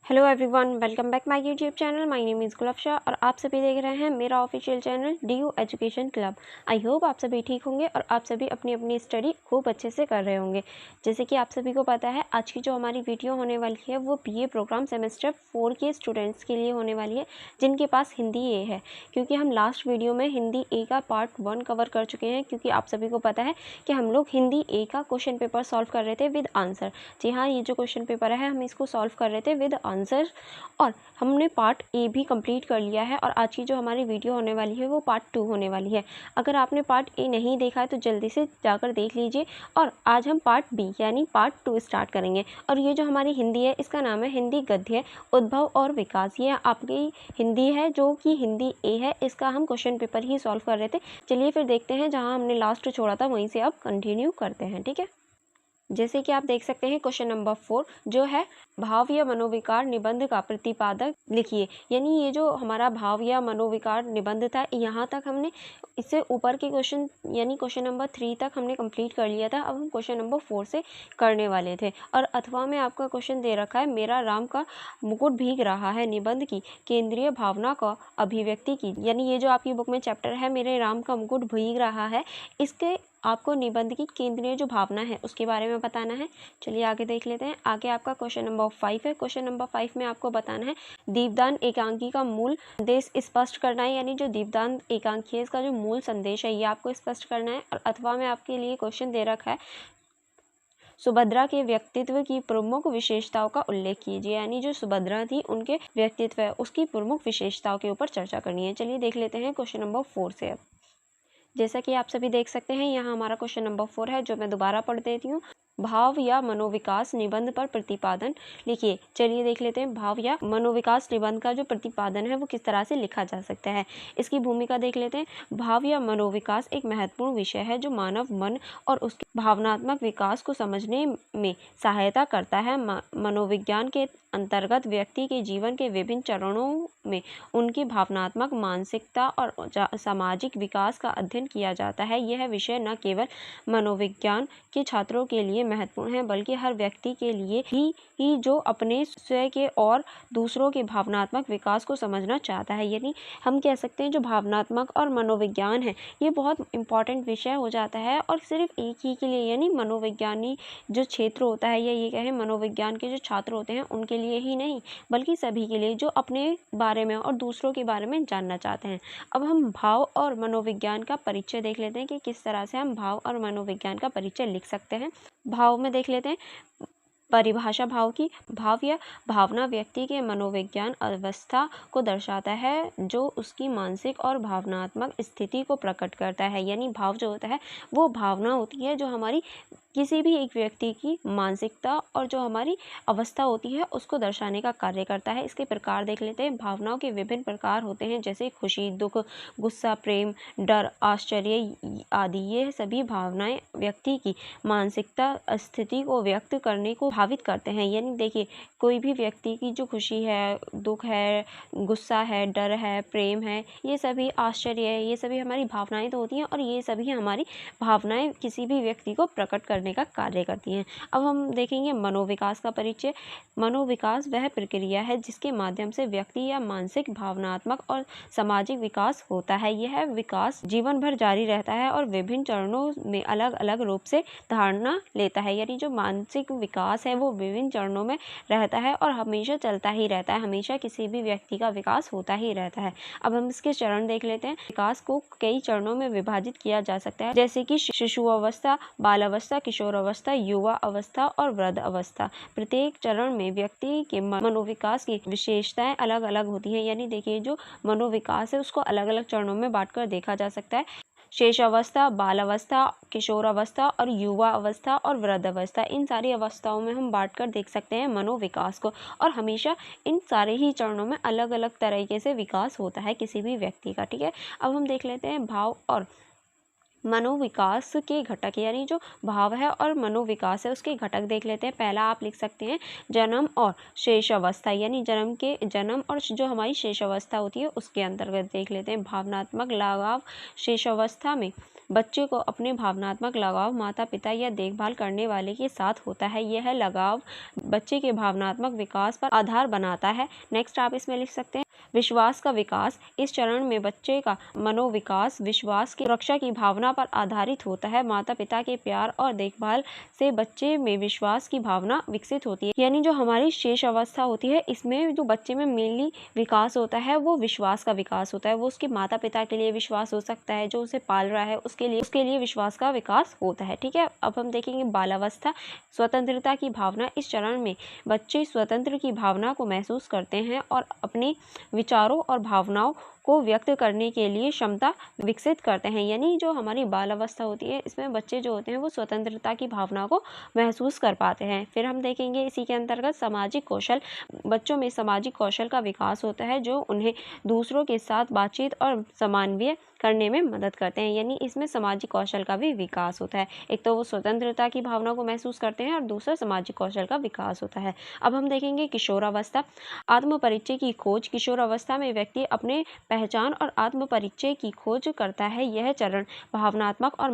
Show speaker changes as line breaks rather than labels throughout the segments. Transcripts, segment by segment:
Hello everyone, welcome back my YouTube channel. My name is Gulab Shah और आप सभी देख रहे हैं मेरा official channel DU education club. I hope आप सभी ठीक होंगे और आप सभी अपनी अपनी स्टडी खूब अच्छे से कर रहे होंगे। जैसे कि आप सभी को पता है, आज की जो हमारी वीडियो होने वाली है वो BA प्रोग्राम सेमेस्टर 4 के स्टूडेंट्स के लिए होने वाली है जिनके पास हिंदी ए है। क्योंकि हम लास्ट वीडियो में हिंदी ए का पार्ट 1 कवर कर चुके हैं, क्योंकि आप सभी को पता है कि हम लोग हिंदी ए का क्वेश्चन पेपर सॉल्व कर रहे थे विद आंसर। जी हाँ, ये जो क्वेश्चन पेपर है हम इसको सॉल्व कर रहे थे विद आंसर और हमने पार्ट ए भी कंप्लीट कर लिया है। और आज की जो हमारी वीडियो होने वाली है वो पार्ट 2 होने वाली है। अगर आपने पार्ट ए नहीं देखा है तो जल्दी से जाकर देख लीजिए। और आज हम पार्ट बी यानी पार्ट 2 स्टार्ट करेंगे। और ये जो हमारी हिंदी है इसका नाम है हिंदी गद्य उद्भव और विकास। ये आपकी हिंदी है जो कि हिंदी ए है, इसका हम क्वेश्चन पेपर ही सॉल्व कर रहे थे। चलिए फिर देखते हैं, जहाँ हमने लास्ट छोड़ा था वहीं से अब कंटिन्यू करते हैं। ठीक है, जैसे कि आप देख सकते हैं क्वेश्चन नंबर 4 जो है भाव या मनोविकार निबंध का प्रतिपादक लिखिए। यानी ये जो हमारा भाव या मनोविकार निबंध था, यहाँ तक हमने इससे ऊपर के क्वेश्चन यानी क्वेश्चन नंबर 3 तक हमने कंप्लीट कर लिया था। अब हम क्वेश्चन नंबर 4 से करने वाले थे। और अथवा में आपका क्वेश्चन दे रखा है, मेरा राम का मुकुट भीग रहा है निबंध की केंद्रीय भावना का अभिव्यक्ति की। यानी ये जो आपकी बुक में चैप्टर है मेरे राम का मुकुट भीग रहा है, इसके आपको निबंध की केंद्रीय जो भावना है उसके बारे में बताना है। चलिए आगे देख लेते हैं। आगे आपका क्वेश्चन नंबर 5 है। क्वेश्चन नंबर 5 में आपको बताना है दीपदान एकांकी का मूल संदेश स्पष्ट करना है। यानी जो दीपदान एकांकी है इसका जो मूल संदेश है ये आपको स्पष्ट करना है। और अथवा में आपके लिए क्वेश्चन दे रखा है सुभद्रा के व्यक्तित्व की प्रमुख विशेषताओं का उल्लेख कीजिए। यानी जो सुभद्रा थी उनके व्यक्तित्व है उसकी प्रमुख विशेषताओं के ऊपर चर्चा करनी है। चलिए देख लेते हैं क्वेश्चन नंबर 4 से। अब जैसा कि आप सभी देख सकते हैं, यहाँ हमारा क्वेश्चन नंबर 4 है जो मैं दोबारा पढ़ देती हूँ। भाव या मनोविकास निबंध पर प्रतिपादन लिखिए। चलिए देख लेते हैं भाव या मनोविकास निबंध का जो प्रतिपादन है वो किस तरह से लिखा जा सकता है। इसकी भूमिका देख लेते हैं। भाव या मनोविकास एक महत्वपूर्ण विषय है जो मानव मन और उसके भावनात्मक विकास को समझने में सहायता करता है। मनोविज्ञान के अंतर्गत व्यक्ति के जीवन के विभिन्न चरणों में उनकी भावनात्मक, मानसिकता और सामाजिक विकास का अध्ययन किया जाता है। यह विषय न केवल मनोविज्ञान के छात्रों के लिए महत्वपूर्ण है बल्कि हर व्यक्ति के लिए ही जो अपने स्वयं के और दूसरों के भावनात्मक विकास को समझना चाहता है। यानी हम कह सकते हैं जो भावनात्मक और मनोविज्ञान है ये बहुत इंपॉर्टेंट विषय हो जाता है। और सिर्फ एक ही के लिए यानी मनोविज्ञानी जो क्षेत्र होता है या ये कहें मनोविज्ञान के जो छात्र होते हैं उनके लिए ही नहीं बल्कि सभी के लिए जो अपने बारे में और दूसरों के बारे में जानना चाहते हैं। अब हम भाव और मनोविज्ञान का परिचय देख लेते हैं कि किस तरह से हम भाव और मनोविज्ञान का परिचय लिख सकते हैं। भाव में देख लेते हैं परिभाषा भाव की। भाव या भावना व्यक्ति के मनोविज्ञान अवस्था को दर्शाता है जो उसकी मानसिक और भावनात्मक स्थिति को प्रकट करता है। यानी भाव जो होता है वो भावना होती है जो हमारी किसी भी एक व्यक्ति की मानसिकता और जो हमारी अवस्था होती है उसको दर्शाने का कार्य करता है। इसके प्रकार देख लेते हैं। भावनाओं के विभिन्न प्रकार होते हैं जैसे खुशी, दुख, गुस्सा, प्रेम, डर, आश्चर्य आदि। ये सभी भावनाएं व्यक्ति की मानसिकता स्थिति को व्यक्त करने को भावित करते हैं। यानी देखिए कोई भी व्यक्ति की जो खुशी है, दुख है, गुस्सा है, डर है, प्रेम है, ये सभी आश्चर्य है, ये सभी हमारी भावनाएं तो होती हैं और ये सभी हमारी भावनाएं किसी भी व्यक्ति को प्रकट करने का कार्य करती हैं। अब हम देखेंगे मनोविकास का परिचय। मनोविकास वह प्रक्रिया है जिसके माध्यम से व्यक्ति या मानसिक, भावनात्मक और सामाजिक विकास होता है। यह विकास जीवन भर जारी रहता है और विभिन्न चरणों में अलग अलग रूप से धारणा लेता है। यानी जो मानसिक विकास है वो विभिन्न चरणों में रहता है और हमेशा चलता ही रहता है। हमेशा किसी भी व्यक्ति का विकास होता ही रहता है। अब हम इसके चरण देख लेते हैं। विकास को कई चरणों में विभाजित किया जा सकता है जैसे कि शिशु अवस्था, बाल अवस्था, किशोर अवस्था, युवा अवस्था और वृद्ध अवस्था। प्रत्येक चरण में व्यक्ति के मनोविकास की विशेषताएं अलग अलग होती हैं। यानी देखिए जो मनोविकास है उसको अलग अलग चरणों में बांटकर देखा जा सकता है। शेष अवस्था, बाल अवस्था, किशोर अवस्था और युवा अवस्था और वृद्ध अवस्था, इन सारी अवस्थाओं में हम बांटकर देख सकते हैं मनोविकास को। और हमेशा इन सारे ही चरणों में अलग अलग तरीके से विकास होता है किसी भी व्यक्ति का। ठीक है, अब हम देख लेते हैं भाव और मनोविकास के घटक। यानी जो भाव है और मनोविकास है उसके घटक देख लेते हैं। पहला आप लिख सकते हैं जन्म और शेष अवस्था। यानी जन्म और जो हमारी शेष अवस्था होती है उसके अंतर्गत देख लेते हैं भावनात्मक लगाव। शेष अवस्था में बच्चे को अपने भावनात्मक लगाव माता पिता या देखभाल करने वाले के साथ होता है। यह लगाव बच्चे के भावनात्मक विकास पर आधार बनाता है। नेक्स्ट आप इसमें लिख सकते हैं विश्वास का विकास। इस चरण में बच्चे का मनोविकास विश्वास की सुरक्षा की भावना पर आधारित होता है। माता पिता के प्यार और देखभाल से बच्चे में विश्वास की भावना विकसित होती है। यानी जो हमारी शेष अवस्था होती है, इसमें जो बच्चे में मेनली विकास होता है वो विश्वास का विकास होता है। वो उसके माता पिता के लिए विश्वास हो सकता है, जो उसे पाल रहा है उसके लिए विश्वास का विकास होता है। ठीक है, अब हम देखेंगे बालावस्था। स्वतंत्रता की भावना। इस चरण में बच्चे स्वतंत्र की भावना को महसूस करते हैं और अपने विचारों और भावनाओं को व्यक्त करने के लिए क्षमता विकसित करते हैं। यानी जो हमारी बाल अवस्था होती है, इसमें बच्चे जो होते हैं वो स्वतंत्रता की भावना को महसूस कर पाते हैं। फिर हम देखेंगे इसी के अंतर्गत सामाजिक कौशल। बच्चों में सामाजिक कौशल का विकास होता है, जो उन्हें दूसरों के साथ बातचीत और समन्वय करने में मदद करते हैं। यानी इसमें सामाजिक कौशल का भी विकास होता है। एक तो वो स्वतंत्रता की भावना को महसूस करते हैं और दूसरा सामाजिक कौशल का विकास होता है। अब हम देखेंगे किशोरावस्था। आत्म परिचय की खोज। किशोरावस्था में व्यक्ति अपने पहचान और आत्म परिचय की खोज करता है। यह चरण भावनात्मक और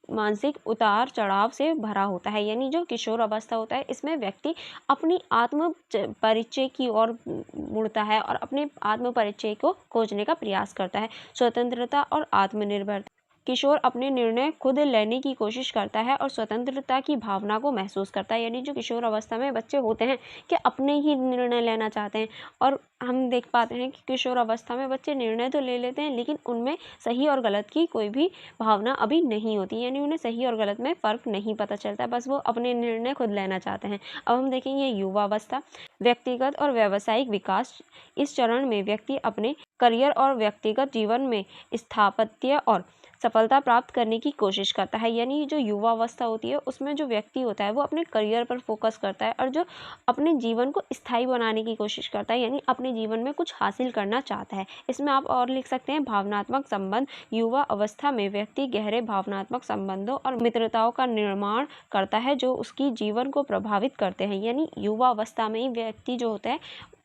मानसिक उतार चढ़ाव से भरा होता है। यानी जो किशोर अवस्था होता है, इसमें व्यक्ति अपनी आत्म परिचय की ओर मुड़ता है और अपने आत्म परिचय को खोजने का प्रयास करता है। स्वतंत्रता और आत्मनिर्भरता। किशोर अपने निर्णय खुद लेने की कोशिश करता है और स्वतंत्रता की भावना को महसूस करता है। यानी जो किशोर अवस्था में बच्चे होते हैं कि अपने ही निर्णय लेना चाहते हैं, और हम देख पाते हैं कि किशोर अवस्था में बच्चे निर्णय तो ले लेते हैं, लेकिन उनमें सही और गलत की कोई भी भावना अभी नहीं होती। यानी उन्हें सही और गलत में फ़र्क नहीं पता चलता, बस वो अपने निर्णय खुद लेना चाहते हैं। अब हम देखेंगे युवावस्था। व्यक्तिगत और व्यावसायिक विकास। इस चरण में व्यक्ति अपने करियर और व्यक्तिगत जीवन में स्थापत्य और सफलता प्राप्त करने की कोशिश करता है। यानी जो युवा अवस्था होती है, उसमें जो व्यक्ति होता है वो अपने करियर पर फोकस करता है और जो अपने जीवन को स्थायी बनाने की कोशिश करता है, यानी अपने जीवन में कुछ हासिल करना चाहता है। इसमें आप और लिख सकते हैं भावनात्मक संबंध। युवा अवस्था में व्यक्ति गहरे भावनात्मक संबंधों और मित्रताओं का निर्माण करता है, जो उसकी जीवन को प्रभावित करते हैं। यानी युवा अवस्था में ही व्यक्ति जो होता है,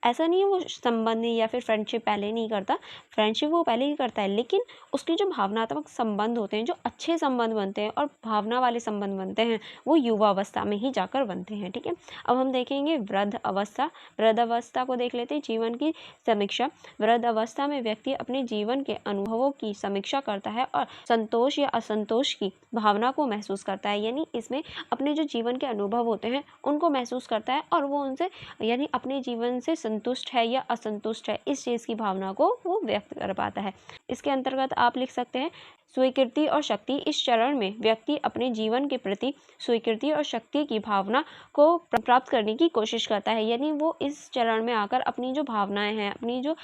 ऐसा नहीं है वो संबंध या फिर फ्रेंडशिप पहले नहीं करता, फ्रेंडशिप वो पहले ही करता है, लेकिन उसके जो भावनात्मक संबंध होते हैं, जो अच्छे संबंध बनते हैं और भावना वाले संबंध बनते हैं, वो युवा अवस्था में ही जाकर बनते हैं। ठीक है, अब हम देखेंगे वृद्ध अवस्था। वृद्ध अवस्था को देख लेते हैं। जीवन की समीक्षा। वृद्ध अवस्था में व्यक्ति अपने जीवन के अनुभवों की समीक्षा करता है और संतोष या असंतोष की भावना को महसूस करता है। यानी इसमें अपने जो जीवन के अनुभव होते हैं उनको महसूस करता है और वो उनसे यानी अपने जीवन से संतुष्ट है या असंतुष्ट है, इस चीज़ की भावना को वो व्यक्त कर पाता है। इसके अंतर्गत आप लिख सकते हैं स्वीकृति और शक्ति। इस चरण में व्यक्ति अपने जीवन के प्रति स्वीकृति और शक्ति की भावना को प्राप्त करने की कोशिश करता है। यानी वो इस चरण में आकर अपनी जो भावनाएं हैं, अपनी जो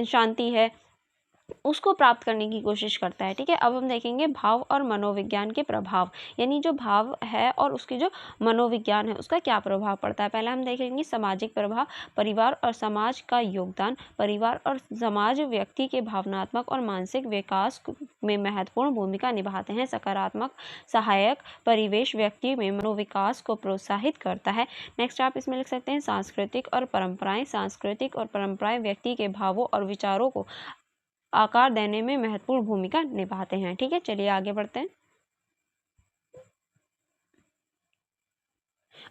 शांति है, उसको प्राप्त करने की कोशिश करता है। ठीक है, अब हम देखेंगे भाव और मनोविज्ञान के प्रभाव। यानी जो भाव है और उसके जो मनोविज्ञान है, उसका क्या प्रभाव पड़ता है। पहले हम देखेंगे सामाजिक प्रभाव। परिवार और समाज का योगदान। परिवार और समाज व्यक्ति के भावनात्मक और मानसिक विकास में महत्वपूर्ण भूमिका निभाते हैं। सकारात्मक सहायक परिवेश व्यक्ति में मनोविकास को प्रोत्साहित करता है। नेक्स्ट आप इसमें लिख सकते हैं सांस्कृतिक और परंपराएं। सांस्कृतिक और परंपराएं व्यक्ति के भावों और विचारों को आकार देने में महत्वपूर्ण भूमिका निभाते हैं। ठीक है, चलिए आगे बढ़ते हैं।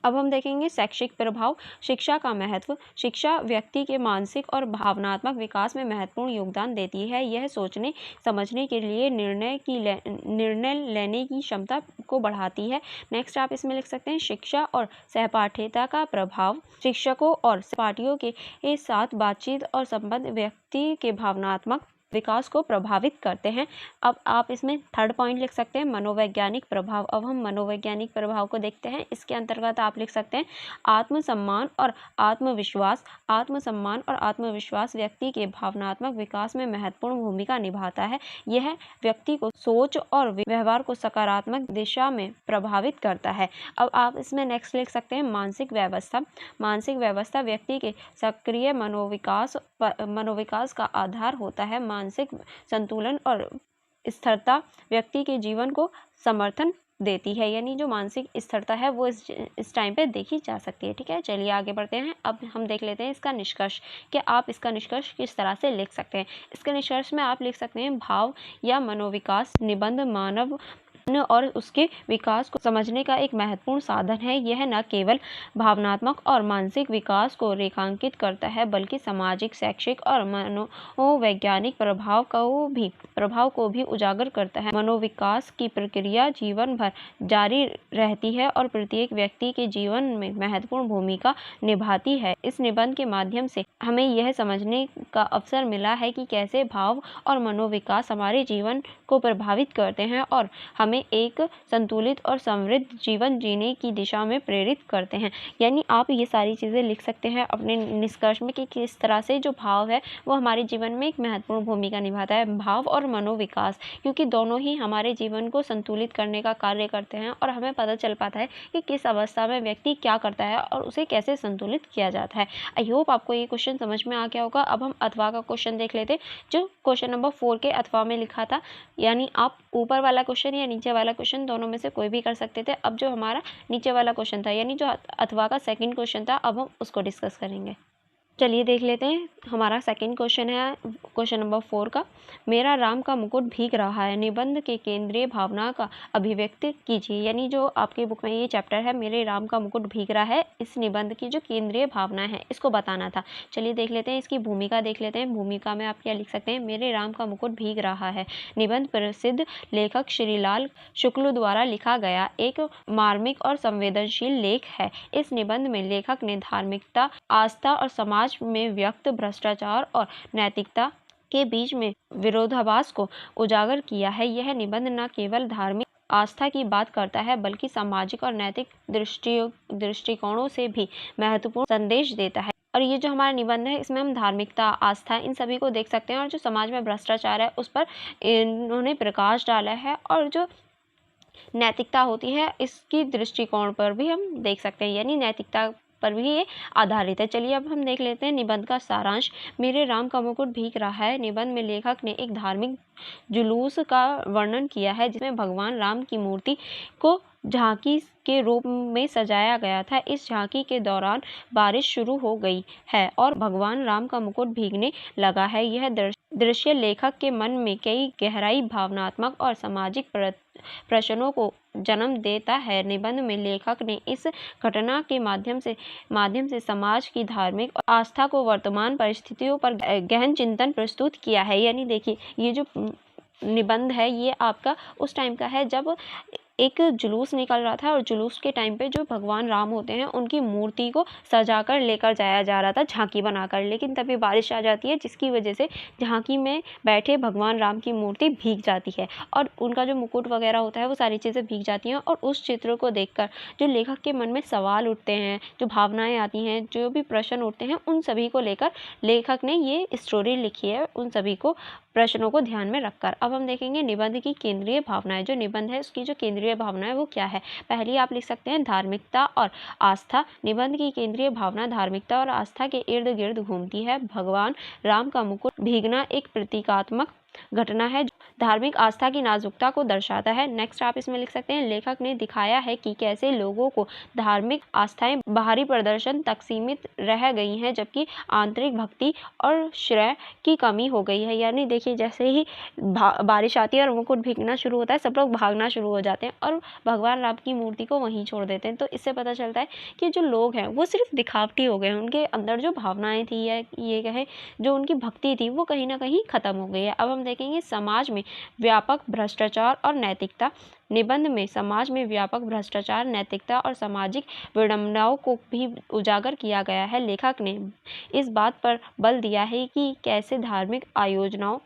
अब हम देखेंगे शैक्षिक प्रभाव। शिक्षा का महत्व। शिक्षा व्यक्ति के मानसिक और भावनात्मक विकास में महत्वपूर्ण योगदान देती है। यह सोचने समझने के लिए निर्णय लेने की क्षमता को बढ़ाती है। नेक्स्ट आप इसमें लिख सकते हैं शिक्षा और सहपाठिता का प्रभाव। शिक्षकों और सहपाठियों के साथ बातचीत और संबंध व्यक्ति के भावनात्मक विकास को प्रभावित करते हैं। अब आप इसमें थर्ड पॉइंट लिख सकते हैं मनोवैज्ञानिक प्रभाव। अब हम मनोवैज्ञानिक प्रभाव को देखते हैं। इसके अंतर्गत आप लिख सकते हैं आत्मसम्मान और आत्मविश्वास। आत्मसम्मान और आत्मविश्वास व्यक्ति के भावनात्मक विकास में महत्वपूर्ण भूमिका निभाता है। यह व्यक्ति को सोच और व्यवहार को सकारात्मक दिशा में प्रभावित करता है। अब आप इसमें नेक्स्ट लिख सकते हैं मानसिक व्यवस्था। मानसिक व्यवस्था व्यक्ति के सक्रिय मनोविकास का आधार होता है। मानसिक संतुलन और स्थिरता व्यक्ति के जीवन को समर्थन देती है, यानी जो मानसिक स्थिरता है वो इस टाइम पे देखी जा सकती है। ठीक है, चलिए आगे बढ़ते हैं। अब हम देख लेते हैं इसका निष्कर्ष, कि आप इसका निष्कर्ष किस तरह से लिख सकते हैं। इसके निष्कर्ष में आप लिख सकते हैं, भाव या मनोविकास निबंध मानव और उसके विकास को समझने का एक महत्वपूर्ण साधन है। यह न केवल भावनात्मक और मानसिक विकास को रेखांकित करता है, बल्कि सामाजिक, शैक्षिक और मनोवैज्ञानिक प्रभाव को भी उजागर करता है। मनोविकास की प्रक्रिया जीवन भर जारी रहती है और प्रत्येक व्यक्ति के जीवन में महत्वपूर्ण भूमिका निभाती है। इस निबंध के माध्यम से हमें यह समझने का अवसर मिला है कि कैसे भाव और मनोविकास हमारे जीवन को प्रभावित करते हैं और हमें एक संतुलित और समृद्ध जीवन जीने की दिशा में प्रेरित करते हैं। यानी आप ये सारी चीज़ें लिख सकते हैं अपने निष्कर्ष में, कि किस तरह से जो भाव है वो हमारे जीवन में एक महत्वपूर्ण भूमिका निभाता है। भाव और मनोविकास, क्योंकि दोनों ही हमारे जीवन को संतुलित करने का कार्य करते हैं और हमें पता चल पाता है कि किस अवस्था में व्यक्ति क्या करता है और उसे कैसे संतुलित किया जाता है। आई होप आपको ये क्वेश्चन समझ में आ गया होगा। अब हम अथवा का क्वेश्चन देख लेते, जो क्वेश्चन नंबर 4 के अथवा में लिखा था। यानी आप ऊपर वाला क्वेश्चन या नीचे वाला क्वेश्चन दोनों में से कोई भी कर सकते थे। अब जो हमारा नीचे वाला क्वेश्चन था, यानी जो अथवा का सेकंड क्वेश्चन था, अब हम उसको डिस्कस करेंगे। चलिए देख लेते हैं। हमारा सेकंड क्वेश्चन है क्वेश्चन नंबर 4 का, मेरा राम का मुकुट भीग रहा है, निबंध के केंद्रीय भावना का अभिव्यक्त कीजिए। यानी जो आपकी बुक में ये चैप्टर है, मेरे राम का मुकुट भीग रहा है, इस निबंध की जो केंद्रीय भावना है इसको बताना था। चलिए देख लेते हैं, इसकी भूमिका देख लेते हैं। भूमिका में आप क्या लिख सकते हैं, मेरे राम का मुकुट भीग रहा है निबंध प्रसिद्ध लेखक श्रीलाल शुक्ल द्वारा लिखा गया एक मार्मिक और संवेदनशील लेख है। इस निबंध में लेखक ने धार्मिकता, आस्था और समाज में व्यक्त भ्रष्टाचार और नैतिकता के बीच में विरोधाभास को उजागर किया है। यह निबंध न केवल धार्मिक आस्था की बात करता है, बल्कि सामाजिक और नैतिक दृष्टिकोणों से भी महत्वपूर्ण संदेश देता है। और ये जो हमारा निबंध है, इसमें हम धार्मिकता, आस्था, इन सभी को देख सकते हैं, और जो समाज में भ्रष्टाचार है उस पर इन्होंने प्रकाश डाला है, और जो नैतिकता होती है इसकी दृष्टिकोण पर भी हम देख सकते हैं, यानी नैतिकता पर भी ये आधारित है। चलिए अब हम देख लेते हैं निबंध का सारांश। मेरे राम का मुकुट भीग रहा है निबंध में लेखक ने एक धार्मिक जुलूस का वर्णन किया है, जिसमें भगवान राम की मूर्ति को झांकी के रूप में सजाया गया था। इस झांकी के दौरान बारिश शुरू हो गई है और भगवान राम का मुकुट भीगने लगा है। यह दृश्य लेखक के मन में कई गहराई, भावनात्मक और सामाजिक प्रश्नों को जन्म देता है। निबंध में लेखक ने इस घटना के माध्यम से समाज की धार्मिक आस्था को वर्तमान परिस्थितियों पर गहन चिंतन प्रस्तुत किया है। यानी देखिए, ये जो निबंध है ये आपका उस टाइम का है जब एक जुलूस निकल रहा था, और जुलूस के टाइम पे जो भगवान राम होते हैं उनकी मूर्ति को सजाकर लेकर जाया जा रहा था, झांकी बनाकर। लेकिन तभी बारिश आ जाती है, जिसकी वजह से झांकी में बैठे भगवान राम की मूर्ति भीग जाती है, और उनका जो मुकुट वगैरह होता है वो सारी चीज़ें भीग जाती हैं। और उस चित्र को देखकर जो लेखक के मन में सवाल उठते हैं, जो भावनाएँ आती हैं, जो भी प्रश्न उठते हैं, उन सभी को लेकर लेखक ने ये स्टोरी लिखी है, उन सभी को प्रश्नों को ध्यान में रखकर। अब हम देखेंगे निबंध की केंद्रीय भावनाएं। जो निबंध है उसकी जो केंद्रीय भावना है वो क्या है। पहली आप लिख सकते हैं धार्मिकता और आस्था। निबंध की केंद्रीय भावना धार्मिकता और आस्था के इर्द गिर्द घूमती है। भगवान राम का मुकुट भीगना एक प्रतीकात्मक घटना है, धार्मिक आस्था की नाजुकता को दर्शाता है। नेक्स्ट आप इसमें लिख सकते हैं लेखक ने दिखाया है कि कैसे लोगों को धार्मिक आस्थाएं बाहरी प्रदर्शन तक सीमित रह गई हैं, जबकि आंतरिक भक्ति और श्रेय की कमी हो गई है। यानी देखिए, जैसे ही बारिश आती है और मुकुट भीगना शुरू होता है, सब लोग भागना शुरू हो जाते हैं और भगवान राम की मूर्ति को वहीं छोड़ देते हैं। तो इससे पता चलता है कि जो लोग हैं वो सिर्फ दिखावटी हो गए हैं, उनके अंदर जो भावनाएं थी या ये कहें जो उनकी भक्ति थी वो कहीं ना कहीं खत्म हो गई है। अब हम देखेंगे समाज में व्यापक भ्रष्टाचार और नैतिकता। निबंध में समाज में व्यापक भ्रष्टाचार, नैतिकता और सामाजिक विडंबनाओं को भी उजागर किया गया है। लेखक ने इस बात पर बल दिया है कि कैसे धार्मिक आयोजनाओं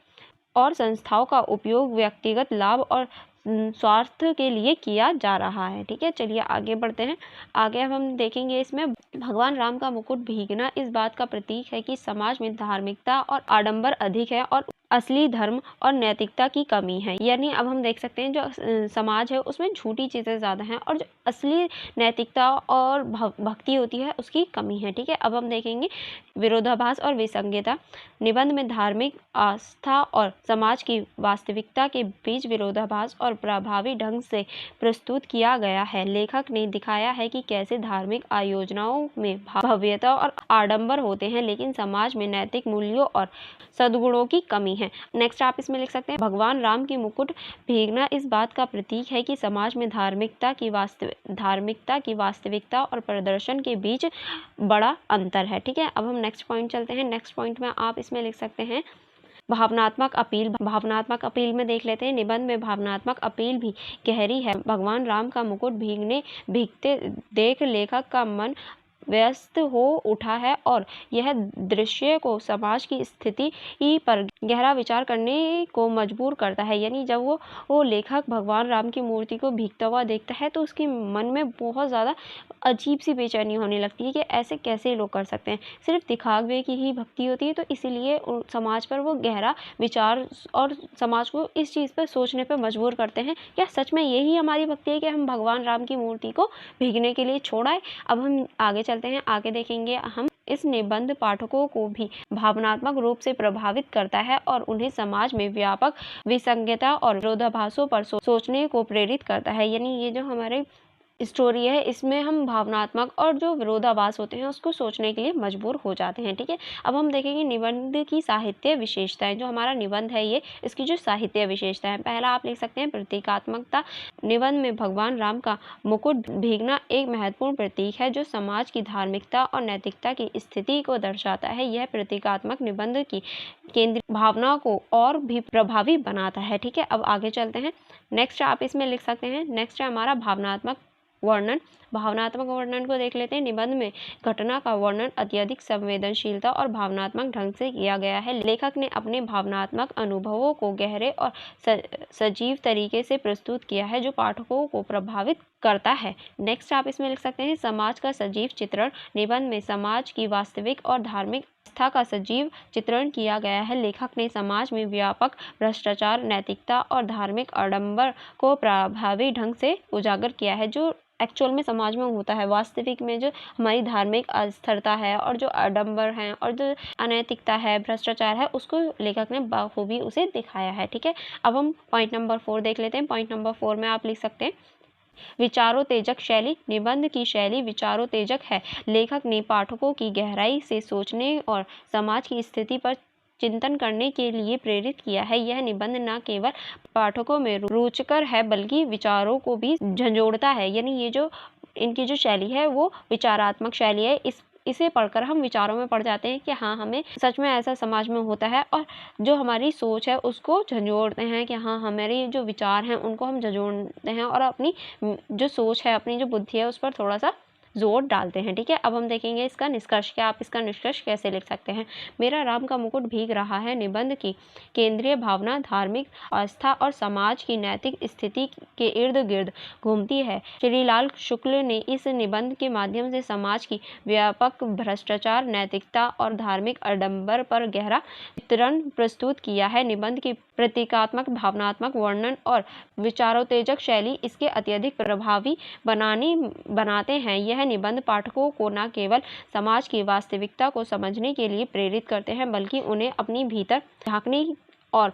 और संस्थाओं का उपयोग व्यक्तिगत लाभ और स्वार्थ के लिए किया जा रहा है। ठीक है, चलिए आगे बढ़ते हैं। आगे अब हम देखेंगे इसमें भगवान राम का मुकुट भीगना इस बात का प्रतीक है कि समाज में धार्मिकता और आडंबर अधिक है और असली धर्म और नैतिकता की कमी है। यानी अब हम देख सकते हैं जो समाज है उसमें झूठी चीज़ें ज़्यादा हैं और जो असली नैतिकता और भक्ति होती है उसकी कमी है। ठीक है, अब हम देखेंगे विरोधाभास और विसंगता। निबंध में धार्मिक आस्था और समाज की वास्तविकता के बीच विरोधाभास और प्रभावी ढंग से प्रस्तुत किया गया है। लेखक ने दिखाया है कि कैसे धार्मिक आयोजनाओं में भव्यता और आडंबर होते हैं लेकिन समाज में नैतिक मूल्यों और सद्गुणों की कमी है। नेक्स्ट आप इसमें लिख सकते हैं भगवान राम की मुकुट भीगना इस बात का प्रतीक है कि समाज में धार्मिकता की वास्तविकता और प्रदर्शन के बीच बड़ा अंतर है। ठीक है, अब हम नेक्स्ट पॉइंट चलते हैं। नेक्स्ट पॉइंट में आप इसमें लिख सकते हैं भावनात्मक अपील। भावनात्मक अपील में देख लेते हैं निबंध में भावनात्मक अपील भी गहरी है। भगवान राम का मुकुट भीगते देख लेखक का मन व्यस्त हो उठा है और यह दृश्य को समाज की स्थिति पर गहरा विचार करने को मजबूर करता है। यानी जब वो लेखक भगवान राम की मूर्ति को भीगता हुआ देखता है तो उसके मन में बहुत ज़्यादा अजीब सी बेचैनी होने लगती है कि ऐसे कैसे लोग कर सकते हैं। सिर्फ दिखावे की ही भक्ति होती है तो इसीलिए समाज पर वो गहरा विचार और समाज को इस चीज़ पर सोचने पर मजबूर करते हैं, क्या सच में यही हमारी भक्ति है कि हम भगवान राम की मूर्ति को भीगने के लिए छोड़ाएं। अब हम आगे चलते हैं, आगे देखेंगे हम इस निबंध पाठकों को भी भावनात्मक रूप से प्रभावित करता है और उन्हें समाज में व्यापक विसंगता और विरोधाभासों पर सोचने को प्रेरित करता है। यानी ये जो हमारे स्टोरी है इसमें हम भावनात्मक और जो विरोधाभास होते हैं उसको सोचने के लिए मजबूर हो जाते हैं। ठीक है, अब हम देखेंगे निबंध की साहित्य विशेषताएं। जो हमारा निबंध है ये इसकी जो साहित्य विशेषता है, पहला आप लिख सकते हैं प्रतीकात्मकता। निबंध में भगवान राम का मुकुट भीगना एक महत्वपूर्ण प्रतीक है जो समाज की धार्मिकता और नैतिकता की स्थिति को दर्शाता है। यह प्रतीकात्मक निबंध की केंद्रीय भावना को और भी प्रभावी बनाता है। ठीक है, अब आगे चलते हैं। नेक्स्ट आप इसमें लिख सकते हैं, नेक्स्ट है हमारा भावनात्मक वर्णन। भावनात्मक वर्णन को देख लेते हैं। निबंध में घटना का वर्णन अत्यधिक संवेदनशीलता और भावनात्मक ढंग से किया गया है। लेखक ने अपने भावनात्मक अनुभवों को गहरे और सजीव तरीके से प्रस्तुत किया है जो पाठकों को प्रभावित करता है। नेक्स्ट आप इसमें लिख सकते हैं समाज का सजीव चित्रण। निबंध में समाज की वास्तविक और धार्मिक आस्था का सजीव चित्रण किया गया है। लेखक ने समाज में व्यापक भ्रष्टाचार, नैतिकता और धार्मिक आडंबर को प्रभावी ढंग से उजागर किया है। जो एक्चुअल में समाज में होता है, वास्तविक में जो हमारी धार्मिक अस्थिरता है और जो आडंबर हैं और जो अनैतिकता है, भ्रष्टाचार है, उसको लेखक ने बखूबी उसे दिखाया है। ठीक है, अब हम पॉइंट नंबर 4 देख लेते हैं। पॉइंट नंबर 4 में आप लिख सकते हैं विचारोत्तेजक शैली। निबंध की शैली विचारोत्तेजक है। लेखक ने पाठकों की गहराई से सोचने और समाज की स्थिति पर चिंतन करने के लिए प्रेरित किया है। यह निबंध न केवल पाठकों में रुचिकर है बल्कि विचारों को भी झंझोड़ता है। यानी ये जो इनकी जो शैली है वो विचारात्मक शैली है। इसे पढ़कर हम विचारों में पड़ जाते हैं कि हाँ, हमें सच में ऐसा समाज में होता है और जो हमारी सोच है उसको झंझोड़ते हैं कि हाँ, हमारे जो विचार हैं उनको हम झंझोड़ते हैं और अपनी जो सोच है, अपनी जो बुद्धि है उस पर थोड़ा सा जोर डालते हैं। ठीक है, अब हम देखेंगे इसका निष्कर्ष। क्या आप इसका निष्कर्ष कैसे लिख सकते हैं। मेरा राम का मुकुट भीग रहा है निबंध की केंद्रीय भावना धार्मिक आस्था और समाज की नैतिक स्थिति के इर्द गिर्द घूमती है। श्रीलाल शुक्ल ने इस निबंध के माध्यम से समाज की व्यापक भ्रष्टाचार, नैतिकता और धार्मिक आडंबर पर गहरा चित्रण प्रस्तुत किया है। निबंध की प्रतीकात्मक, भावनात्मक वर्णन और विचारोत्तेजक शैली इसके अत्यधिक प्रभावी बनाते हैं। यह निबंध पाठकों को न केवल समाज की वास्तविकता को समझने के लिए प्रेरित करते हैं बल्कि उन्हें अपनी भीतर झांकने और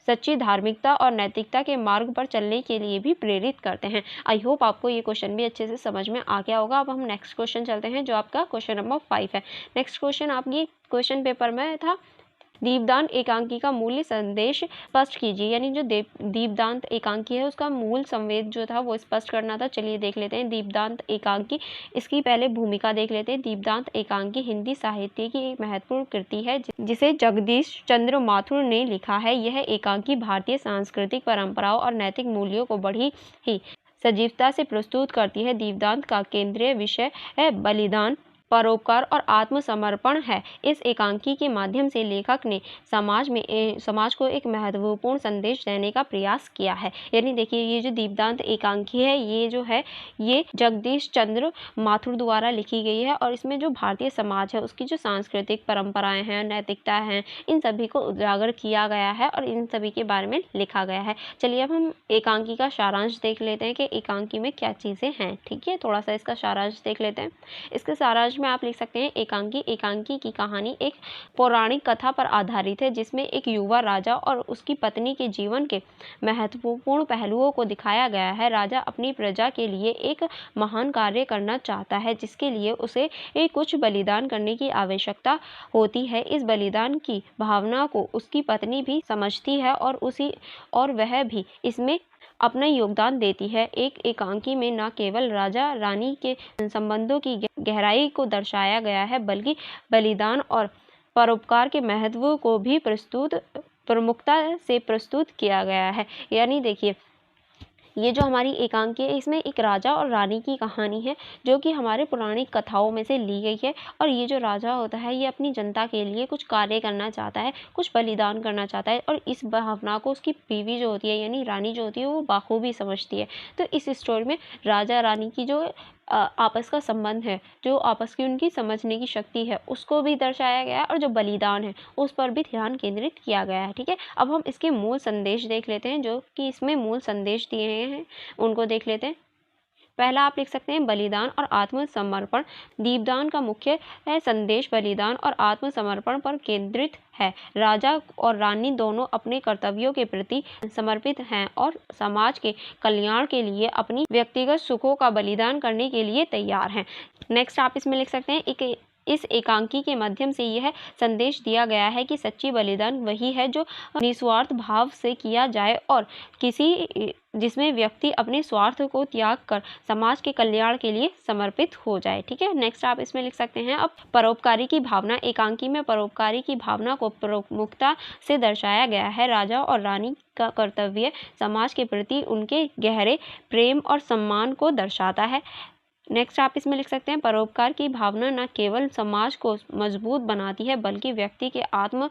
सच्ची धार्मिकता और नैतिकता के मार्ग पर चलने के लिए भी प्रेरित करते हैं। आई होप आपको ये क्वेश्चन भी अच्छे से समझ में आ गया होगा। अब हम नेक्स्ट क्वेश्चन चलते हैं जो आपका क्वेश्चन नंबर 5 है। नेक्स्ट क्वेश्चन आपकी क्वेश्चन पेपर में था दीपदान एकांकी का मूल्य संदेश स्पष्ट कीजिए। यानी जो दीपदांत एकांकी है उसका मूल संवेद जो था वो स्पष्ट करना था। चलिए देख लेते हैं दीपदांत एकांकी। इसकी पहले भूमिका देख लेते हैं। दीपदांत एकांकी हिंदी साहित्य की एक महत्वपूर्ण कृति है जिसे जगदीश चंद्र माथुर ने लिखा है। यह एकांकी भारतीय सांस्कृतिक परंपराओं और नैतिक मूल्यों को बड़ी ही सजीवता से प्रस्तुत करती है। दीपदांत का केंद्रीय विषय है बलिदान। परोपकार और आत्मसमर्पण है। इस एकांकी के माध्यम से लेखक ने समाज को एक महत्वपूर्ण संदेश देने का प्रयास किया है। यानी देखिए, ये जो दीपदांत एकांकी है, ये जो है ये जगदीश चंद्र माथुर द्वारा लिखी गई है और इसमें जो भारतीय समाज है उसकी जो सांस्कृतिक परंपराएं हैं, नैतिकता हैं, इन सभी को उजागर किया गया है और इन सभी के बारे में लिखा गया है। चलिए अब हम एकांकी का सारांश देख लेते हैं कि एकांकी में क्या चीज़ें हैं। ठीक है, थोड़ा सा इसका सारांश देख लेते हैं। इसके सारांश में आप लिख सकते हैं, एकांकी की कहानी एक पौराणिक कथा पर आधारित है जिसमें एक युवा राजा और उसकी पत्नी के जीवन के महत्वपूर्ण पहलुओं को दिखाया गया है। राजा अपनी प्रजा के लिए एक महान कार्य करना चाहता है जिसके लिए उसे कुछ बलिदान करने की आवश्यकता होती है। इस बलिदान की भावना को उसकी पत्नी भी समझती है और वह भी इसमें अपना योगदान देती है। एक एकांकी में न केवल राजा रानी के संबंधों की गहराई को दर्शाया गया है बल्कि बलिदान और परोपकार के महत्व को भी प्रमुखता से प्रस्तुत किया गया है। यानी देखिए, ये जो हमारी एकांकी है इसमें एक राजा और रानी की कहानी है जो कि हमारे पौराणिक कथाओं में से ली गई है। और ये जो राजा होता है ये अपनी जनता के लिए कुछ कार्य करना चाहता है, कुछ बलिदान करना चाहता है और इस भावना को उसकी बीवी जो होती है यानी रानी जो होती है वो बाखूबी समझती है। तो इस स्टोरी में राजा रानी की जो आपस का संबंध है, जो आपस की उनकी समझने की शक्ति है, उसको भी दर्शाया गया है और जो बलिदान है उस पर भी ध्यान केंद्रित किया गया है। ठीक है, अब हम इसके मूल संदेश देख लेते हैं। जो कि इसमें मूल संदेश दिए हैं उनको देख लेते हैं। पहला आप लिख सकते हैं बलिदान और आत्मसमर्पण। दीपदान का मुख्य संदेश बलिदान और आत्मसमर्पण पर केंद्रित है। राजा और रानी दोनों अपने कर्तव्यों के प्रति समर्पित हैं और समाज के कल्याण के लिए अपनी व्यक्तिगत सुखों का बलिदान करने के लिए तैयार हैं। नेक्स्ट आप इसमें लिख सकते हैं, इस एकांकी के माध्यम से यह संदेश दिया गया है कि सच्ची बलिदान वही है जो निस्वार्थ भाव से किया जाए और जिसमें व्यक्ति अपने स्वार्थ को त्याग कर समाज के कल्याण के लिए समर्पित हो जाए। ठीक है, नेक्स्ट आप इसमें लिख सकते हैं अब परोपकारी की भावना। एकांकी में परोपकारी की भावना को प्रमुखता से दर्शाया गया है। राजा और रानी का कर्तव्य समाज के प्रति उनके गहरे प्रेम और सम्मान को दर्शाता है। नेक्स्ट आप इसमें लिख सकते हैं परोपकार की भावना न केवल समाज को मजबूत बनाती है बल्कि व्यक्ति के आत्मा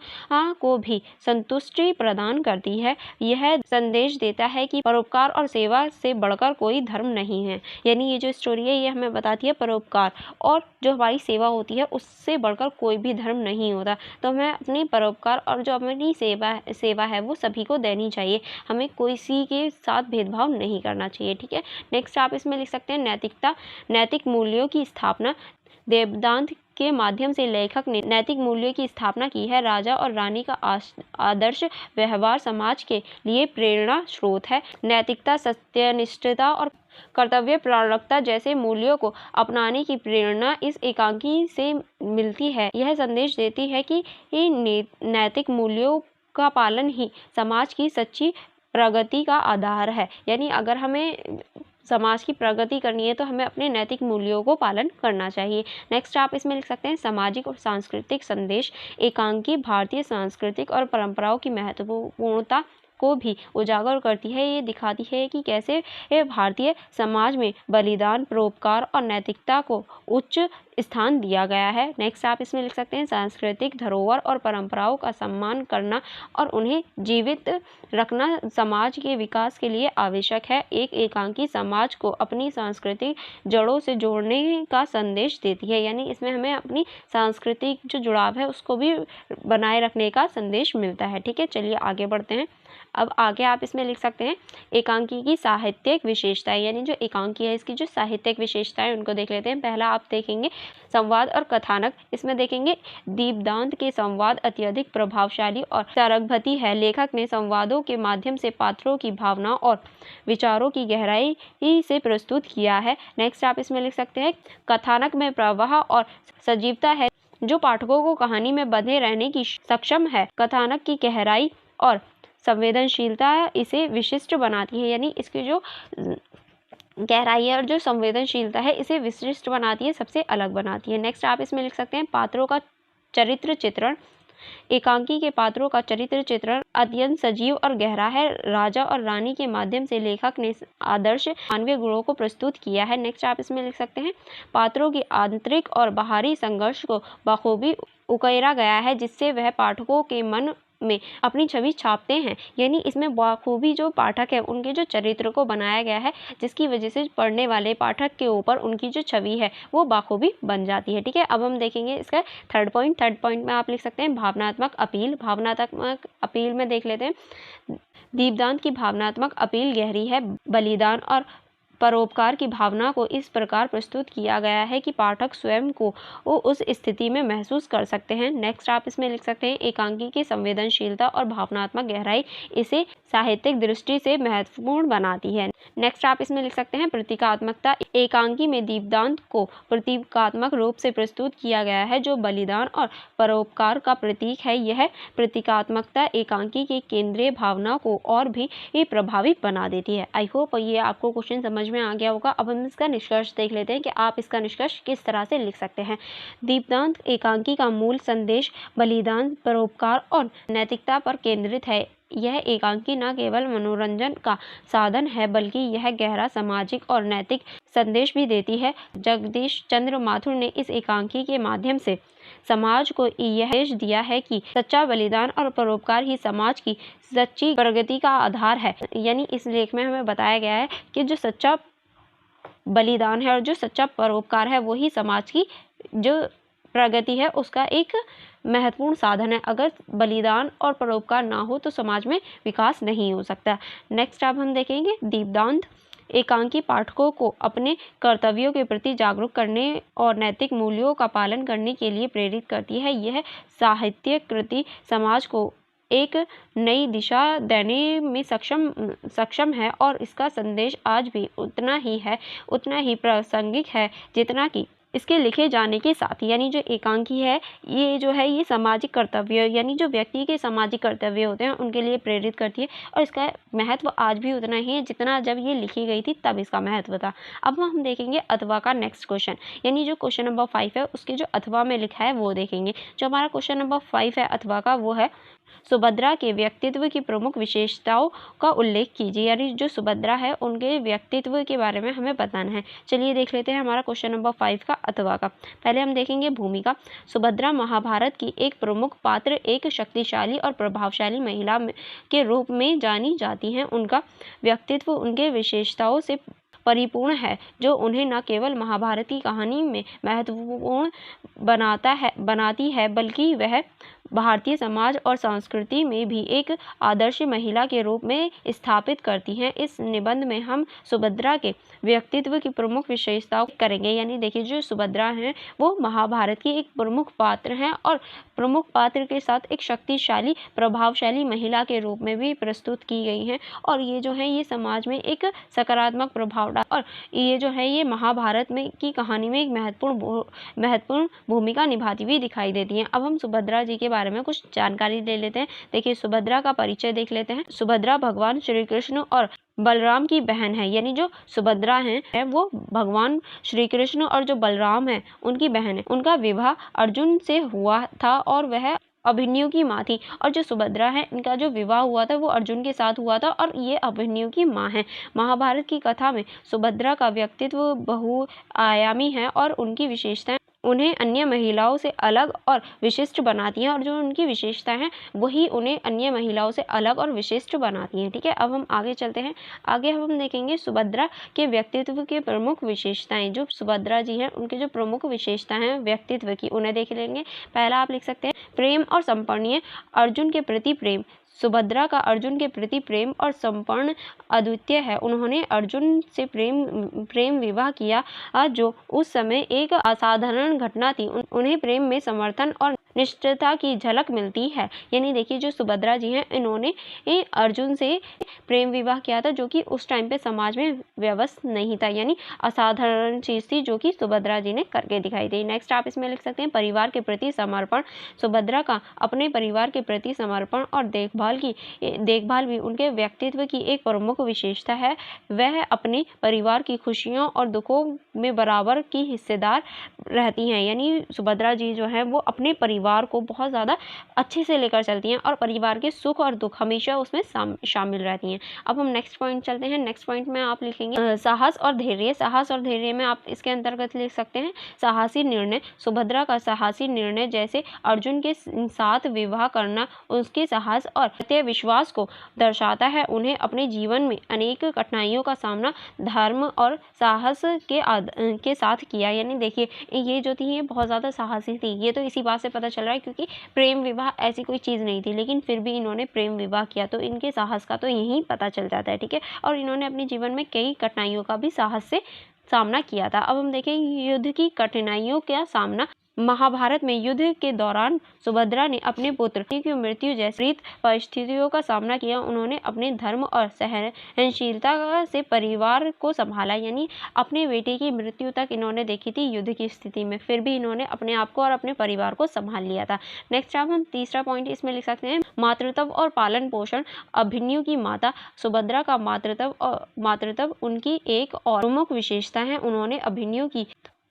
को भी संतुष्टि प्रदान करती है। यह संदेश देता है कि परोपकार और सेवा से बढ़कर कोई धर्म नहीं है। यानी ये जो स्टोरी है ये हमें बताती है परोपकार और जो हमारी सेवा होती है उससे बढ़कर कोई भी धर्म नहीं होता। तो हमें अपनी परोपकार और जो अपनी सेवा है वो सभी को देनी चाहिए। हमें किसी के साथ भेदभाव नहीं करना चाहिए। ठीक है, नेक्स्ट आप इसमें लिख सकते हैं नैतिक मूल्यों की स्थापना। देवदांत के माध्यम से लेखक ने नैतिक मूल्यों की स्थापना की है। राजा और रानी का आदर्श व्यवहार समाज के लिए प्रेरणा स्रोत है। नैतिकता, सत्यनिष्ठता और कर्तव्य परायणता जैसे मूल्यों को अपनाने की प्रेरणा इस एकांकी से मिलती है। यह संदेश देती है कि नैतिक मूल्यों का पालन ही समाज की सच्ची प्रगति का आधार है। यानी अगर हमें समाज की प्रगति करनी है तो हमें अपने नैतिक मूल्यों को पालन करना चाहिए। नेक्स्ट आप इसमें लिख सकते हैं सामाजिक और सांस्कृतिक संदेश। एकांकी भारतीय सांस्कृतिक और परंपराओं की महत्वपूर्णता को भी उजागर करती है। ये दिखाती है कि कैसे भारतीय समाज में बलिदान, परोपकार और नैतिकता को उच्च स्थान दिया गया है। नेक्स्ट आप इसमें लिख सकते हैं सांस्कृतिक धरोहर और परंपराओं का सम्मान करना और उन्हें जीवित रखना समाज के विकास के लिए आवश्यक है। एक एकांकी समाज को अपनी सांस्कृतिक जड़ों से जोड़ने का संदेश देती है। यानी इसमें हमें अपनी सांस्कृतिक जो जुड़ाव है उसको भी बनाए रखने का संदेश मिलता है। ठीक है, चलिए आगे बढ़ते हैं। अब आगे आप इसमें लिख सकते हैं एकांकी की साहित्यिक विशेषताएं। यानी जो एकांकी है इसकी जो साहित्यिक विशेषताएं उनको देख लेते हैं। पहला आप देखेंगे संवाद और कथानक। इसमें देखेंगे दीपदांत के संवाद अत्यधिक प्रभावशाली और सारगर्भित है। लेखक ने संवादों के माध्यम से पात्रों की भावना और विचारों की गहराई से प्रस्तुत किया है। नेक्स्ट आप इसमें लिख सकते हैं कथानक में प्रवाह और सजीवता है जो पाठकों को कहानी में बंधे रहने की सक्षम है। कथानक की गहराई और संवेदनशीलता इसे विशिष्ट बनाती है। यानी इसकी जो गहराई है और जो संवेदनशीलता है इसे विशिष्ट बनाती है, सबसे अलग बनाती है। नेक्स्ट आप इसमें लिख सकते हैं पात्रों का चरित्र चित्रण। एकांकी के पात्रों का चरित्र चित्रण अत्यंत सजीव और गहरा है। राजा और रानी के माध्यम से लेखक ने आदर्श मानवीय गुणों को प्रस्तुत किया है। नेक्स्ट आप इसमें लिख सकते हैं, पात्रों की आंतरिक और बाहरी संघर्ष को बखूबी उकेरा गया है, जिससे वह पाठकों के मन में अपनी छवि छापते हैं। यानी इसमें बखूबी जो पाठक है उनके जो चरित्र को बनाया गया है, जिसकी वजह से पढ़ने वाले पाठक के ऊपर उनकी जो छवि है वो बखूबी बन जाती है। ठीक है, अब हम देखेंगे इसका थर्ड पॉइंट में आप लिख सकते हैं भावनात्मक अपील। भावनात्मक अपील में देख लेते हैं, दीपदांत की भावनात्मक अपील गहरी है। बलिदान और परोपकार की भावना को इस प्रकार प्रस्तुत किया गया है कि पाठक स्वयं को उस स्थिति में महसूस कर सकते हैं। नेक्स्ट आप इसमें लिख सकते हैं, एकांकी की संवेदनशीलता और भावनात्मक गहराई इसे साहित्यिक दृष्टि से महत्वपूर्ण बनाती है। नेक्स्ट आप इसमें लिख सकते हैं, प्रतीकात्मकता। एकांकी में दीपदांत को प्रतीकात्मक रूप से प्रस्तुत किया गया है, जो बलिदान और परोपकार का प्रतीक है। यह प्रतीकात्मकता एकांकी की केंद्रीय भावना को और भी प्रभावी बना देती है। आई होप ये आपको क्वेश्चन समझ में आ गया होगा। अब हम इसका निष्कर्ष देख लेते हैं कि आप इसका निष्कर्ष किस तरह से लिख सकते हैं। दीपदांत एकांकी का मूल संदेश बलिदान, परोपकार और नैतिकता पर केंद्रित है। यह एकांकी न केवल मनोरंजन का साधन है, बल्कि यह गहरा सामाजिक और नैतिक संदेश भी देती है। जगदीश चंद्र माथुर ने इस एकांकी के माध्यम से समाज को यह संदेश दिया है कि सच्चा बलिदान और परोपकार ही समाज की सच्ची प्रगति का आधार है। यानी इस लेख में हमें बताया गया है कि जो सच्चा बलिदान है और जो सच्चा परोपकार है वही समाज की जो प्रगति है उसका एक महत्वपूर्ण साधन है। अगर बलिदान और परोपकार ना हो तो समाज में विकास नहीं हो सकता। नेक्स्ट अब हम देखेंगे, दीपदांत एकांकी पाठकों को अपने कर्तव्यों के प्रति जागरूक करने और नैतिक मूल्यों का पालन करने के लिए प्रेरित करती है। यह साहित्य कृति समाज को एक नई दिशा देने में सक्षम है और इसका संदेश आज भी उतना ही प्रासंगिक है जितना कि इसके लिखे जाने के साथ। यानी जो एकांकी है ये सामाजिक कर्तव्य यानी जो व्यक्ति के सामाजिक कर्तव्य होते हैं उनके लिए प्रेरित करती है और इसका महत्व आज भी उतना ही है जितना जब ये लिखी गई थी तब इसका महत्व था। अब हम देखेंगे अथवा का नेक्स्ट क्वेश्चन, यानी जो क्वेश्चन नंबर 5 है उसके जो अथवा में लिखा है वो देखेंगे। जो हमारा क्वेश्चन नंबर 5 है अथवा का, वो है सुभद्रा के व्यक्तित्व की प्रमुख विशेषताओं का उल्लेख कीजिए। यानी जो सुभद्रा है उनके व्यक्तित्व के बारे में हमें बताना है। चलिए देख लेते हैं हमारा क्वेश्चन नंबर 5 का अथवा का। पहले हम देखेंगे भूमिका। सुभद्रा महाभारत की एक प्रमुख पात्र, एक शक्तिशाली और प्रभावशाली महिला के रूप में जानी जाती हैं। उनका व्यक्तित्व उनके विशेषताओं से परिपूर्ण है, जो उन्हें न केवल महाभारत की कहानी में महत्वपूर्ण बनाती है बल्कि वह भारतीय समाज और संस्कृति में भी एक आदर्श महिला के रूप में स्थापित करती हैं। इस निबंध में हम सुभद्रा के व्यक्तित्व की प्रमुख विशेषताओं करेंगे। यानी देखिए जो सुभद्रा हैं वो महाभारत की एक प्रमुख पात्र हैं और प्रमुख पात्र के साथ एक शक्तिशाली प्रभावशाली महिला के रूप में भी प्रस्तुत की गई हैं और ये जो है ये समाज में एक सकारात्मक प्रभाव डाल और ये जो है ये महाभारत में की कहानी में एक महत्वपूर्ण भूमिका निभाती हुई दिखाई देती हैं। अब हम सुभद्रा जी के बारे में कुछ जानकारी ले लेते हैं। देखिए सुभद्रा का परिचय देख लेते हैं। सुभद्रा भगवान श्री कृष्ण और बलराम की बहन है। यानी जो सुभद्रा है वो भगवान श्री कृष्ण और जो बलराम है उनकी बहन है। उनका विवाह अर्जुन से हुआ था और वह अभिमन्यु की माँ थी और जो सुभद्रा है इनका जो विवाह हुआ था वो अर्जुन के साथ हुआ था और ये अभिमन्यु की माँ है। महाभारत की कथा में सुभद्रा का व्यक्तित्व बहुआयामी है और उनकी विशेषताएं उन्हें अन्य महिलाओं से अलग और विशिष्ट बनाती हैं और जो उनकी विशेषता हैं वही उन्हें अन्य महिलाओं से अलग और विशिष्ट बनाती हैं। ठीक है, अब हम आगे चलते हैं। आगे हम देखेंगे सुभद्रा के व्यक्तित्व के प्रमुख विशेषताएं। जो सुभद्रा जी हैं उनके जो प्रमुख विशेषताएं हैं व्यक्तित्व की उन्हें देख लेंगे। पहला आप लिख सकते हैं प्रेम और समर्पण। अर्जुन के प्रति प्रेम। सुभद्रा का अर्जुन के प्रति प्रेम और समर्पण अद्वितीय है। उन्होंने अर्जुन से प्रेम विवाह किया जो उस समय एक असाधारण घटना थी। उन्हें प्रेम में समर्थन और निष्ठता की झलक मिलती है। यानी देखिए जो सुभद्रा जी हैं इन्होंने अर्जुन से प्रेम विवाह किया था जो कि उस टाइम पे समाज में व्यवस्थित नहीं था, यानी असाधारण चीज़ थी जो कि सुभद्रा जी ने करके दिखाई दी। नेक्स्ट आप इसमें लिख सकते हैं परिवार के प्रति समर्पण। सुभद्रा का अपने परिवार के प्रति समर्पण और देखभाल भी उनके व्यक्तित्व की एक प्रमुख विशेषता है। वह अपने परिवार की खुशियों और दुखों में बराबर की हिस्सेदार रहती हैं। यानी सुभद्रा जी जो है वो अपने परिवार परिवार को बहुत ज़्यादा अच्छे से लेकर चलती हैं और परिवार के सुख और दुख हमेशा उसमें शामिल रहती हैं। अब हम नेक्स्ट पॉइंट चलते हैं। नेक्स्ट पॉइंट में आप लिखेंगे साहस और धैर्य। साहस और धैर्य में आप इसके अंतर्गत लिख सकते हैं साहसी निर्णय। सुभद्रा का साहसी निर्णय जैसे अर्जुन के साथ विवाह करना उसके साहस और सत्य विश्वास को दर्शाता है। उन्हें अपने जीवन में अनेक कठिनाइयों का सामना धर्म और साहस के साथ किया। यानी देखिए ये जो थी ये बहुत ज़्यादा साहसी थी। ये तो इसी बात से पता चल रहा है क्योंकि प्रेम विवाह ऐसी कोई चीज़ नहीं थी, लेकिन फिर भी इन्होंने प्रेम विवाह किया, तो इनके साहस का तो यही पता चल जाता है। ठीक है, और इन्होंने अपने जीवन में कई कठिनाइयों का भी साहस से सामना किया था। अब हम देखें युद्ध की कठिनाइयों का सामना। महाभारत में युद्ध के दौरान सुभद्रा ने अपने पुत्र की मृत्यु जैसी विपरीत परिस्थितियों का सामना किया। उन्होंने अपने धर्म और सहनशीलता से परिवार को संभाला। यानी अपने बेटे की मृत्यु तक इन्होंने देखी थी युद्ध की स्थिति में, फिर भी इन्होंने अपने आप को और अपने परिवार को संभाल लिया था। नेक्स्ट अब हम तीसरा पॉइंट इसमें लिख सकते हैं मातृत्व और पालन पोषण। अभिमन्यु की माता सुभद्रा का मातृत्व उनकी एक और प्रमुख विशेषता है। उन्होंने अभिमन्यु की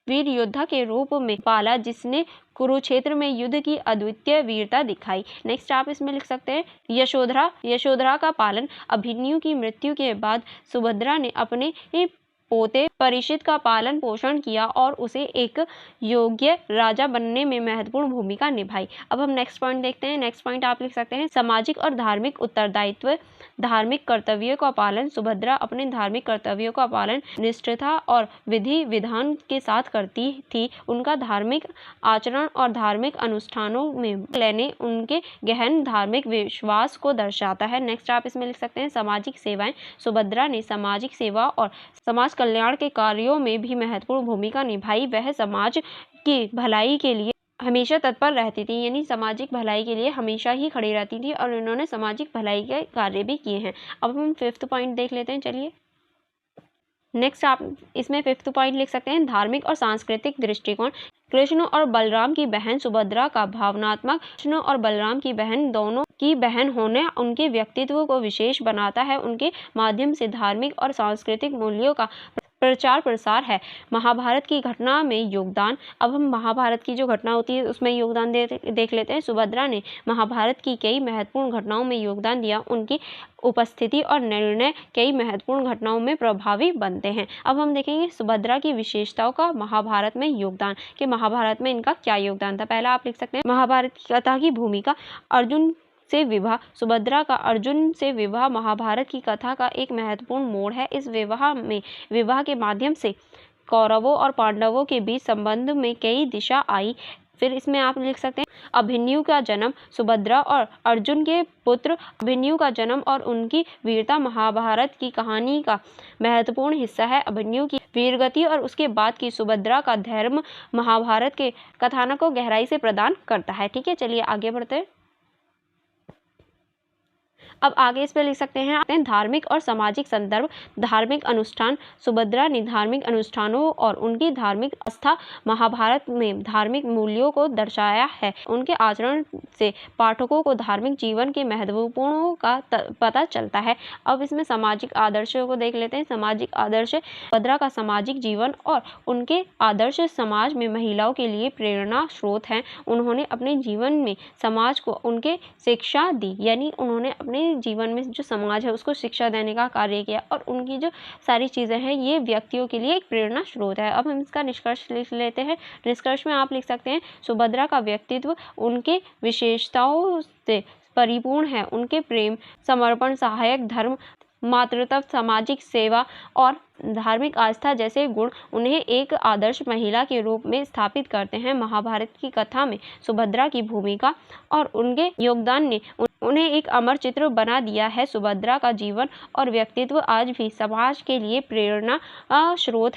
वीर योद्धा के रूप में पाला, जिसने कुरुक्षेत्र में युद्ध की अद्वितीय वीरता दिखाई। नेक्स्ट आप इसमें लिख सकते हैं यशोधरा का पालन। अभिमन्यु की मृत्यु के बाद सुभद्रा ने अपने पोते परीक्षित का पालन पोषण किया और उसे एक योग्य राजा बनने में महत्वपूर्ण भूमिका निभाई। अब हम नेक्स्ट पॉइंट देखते हैं। नेक्स्ट पॉइंट आप लिख सकते हैं सामाजिक और धार्मिक उत्तरदायित्व। धार्मिक कर्तव्यों का पालन। सुभद्रा अपने धार्मिक कर्तव्यों का पालन निष्ठा और विधि विधान के साथ करती थी। उनका धार्मिक आचरण और धार्मिक अनुष्ठानों में लेने उनके गहन धार्मिक विश्वास को दर्शाता है। नेक्स्ट आप इसमें लिख सकते हैं सामाजिक सेवाएं। सुभद्रा ने सामाजिक सेवा और समाज कल्याण के कार्यों में भी महत्वपूर्ण भूमिका निभाई। वह समाज की भलाई के लिए हमेशा तत्पर रहती थी, यानी सामाजिक भलाई के लिए हमेशा ही खड़ी रहती थी और इन्होंने सामाजिक भलाई के कार्य भी किए हैं। अब हम फिफ्थ पॉइंट देख लेते हैं। चलिए नेक्स्ट आप इसमें फिफ्थ पॉइंट लिख सकते हैं धार्मिक और सांस्कृतिक दृष्टिकोण। कृष्ण और बलराम की बहन सुभद्रा का भावनात्मक कृष्ण और बलराम की बहन दोनों की बहन होने उनके व्यक्तित्व को विशेष बनाता है। उनके माध्यम से धार्मिक और सांस्कृतिक मूल्यों का प्रचार प्रसार है। महाभारत की घटना में योगदान। अब हम महाभारत की जो घटना होती है उसमें योगदान देख लेते हैं। सुभद्रा ने महाभारत की कई महत्वपूर्ण घटनाओं में योगदान दिया। उनकी उपस्थिति और निर्णय कई महत्वपूर्ण घटनाओं में प्रभावी बनते हैं। अब हम देखेंगे सुभद्रा की विशेषताओं का महाभारत में योगदान, कि महाभारत में इनका क्या योगदान था। पहला आप लिख सकते हैं महाभारत की कथा की भूमिका। अर्जुन से विवाह। सुभद्रा का अर्जुन से विवाह महाभारत की कथा का एक महत्वपूर्ण मोड़ है। इस विवाह के माध्यम से कौरवों और पांडवों के बीच संबंध में कई दिशा आई। फिर इसमें आप लिख सकते हैं अभिमन्यु का जन्म। सुभद्रा और अर्जुन के पुत्र अभिमन्यु का जन्म और उनकी वीरता महाभारत की कहानी का महत्वपूर्ण हिस्सा है। अभिमन्यु की वीरगति और उसके बाद की सुभद्रा का धैर्य महाभारत के कथानक को गहराई से प्रदान करता है। ठीक है, चलिए आगे बढ़ते हैं। अब आगे इस पे लिख सकते हैं धार्मिक और सामाजिक संदर्भ। धार्मिक अनुष्ठान। सुभद्रा ने धार्मिक अनुष्ठानों और उनकी धार्मिक आस्था महाभारत में धार्मिक मूल्यों को दर्शाया है। उनके आचरण से पाठकों को धार्मिक जीवन के महत्वपूर्ण का पता चलता है। अब इसमें सामाजिक आदर्शों को देख लेते हैं। सामाजिक आदर्श। सुभद्रा का सामाजिक जीवन और उनके आदर्श समाज में महिलाओं के लिए प्रेरणा स्रोत हैं। उन्होंने अपने जीवन में समाज को उनके शिक्षा दी, यानी उन्होंने अपने जीवन में जो समाज है उसको शिक्षा देने का कार्य किया और उनकी जो सारी चीज़ें हैं ये व्यक्तियों के लिए एक प्रेरणा स्रोत है। अब हम इसका निष्कर्ष लिख लेते हैं। निष्कर्ष में आप लिख सकते हैं सुभद्रा का व्यक्तित्व उनके विशेषताओं से परिपूर्ण है। उनके प्रेम, समर्पण, सहायक धर्म, मातृत्व, सामाजिक सेवा और धार्मिक आस्था जैसे गुण उन्हें एक आदर्श महिला के रूप में स्थापित करते हैं। महाभारत की कथा में सुभद्रा की भूमिका और उनके योगदान ने उन्हें एक अमर चित्र बना दिया है। सुभद्रा का जीवन और व्यक्तित्व आज भी समाज के लिए प्रेरणा स्रोत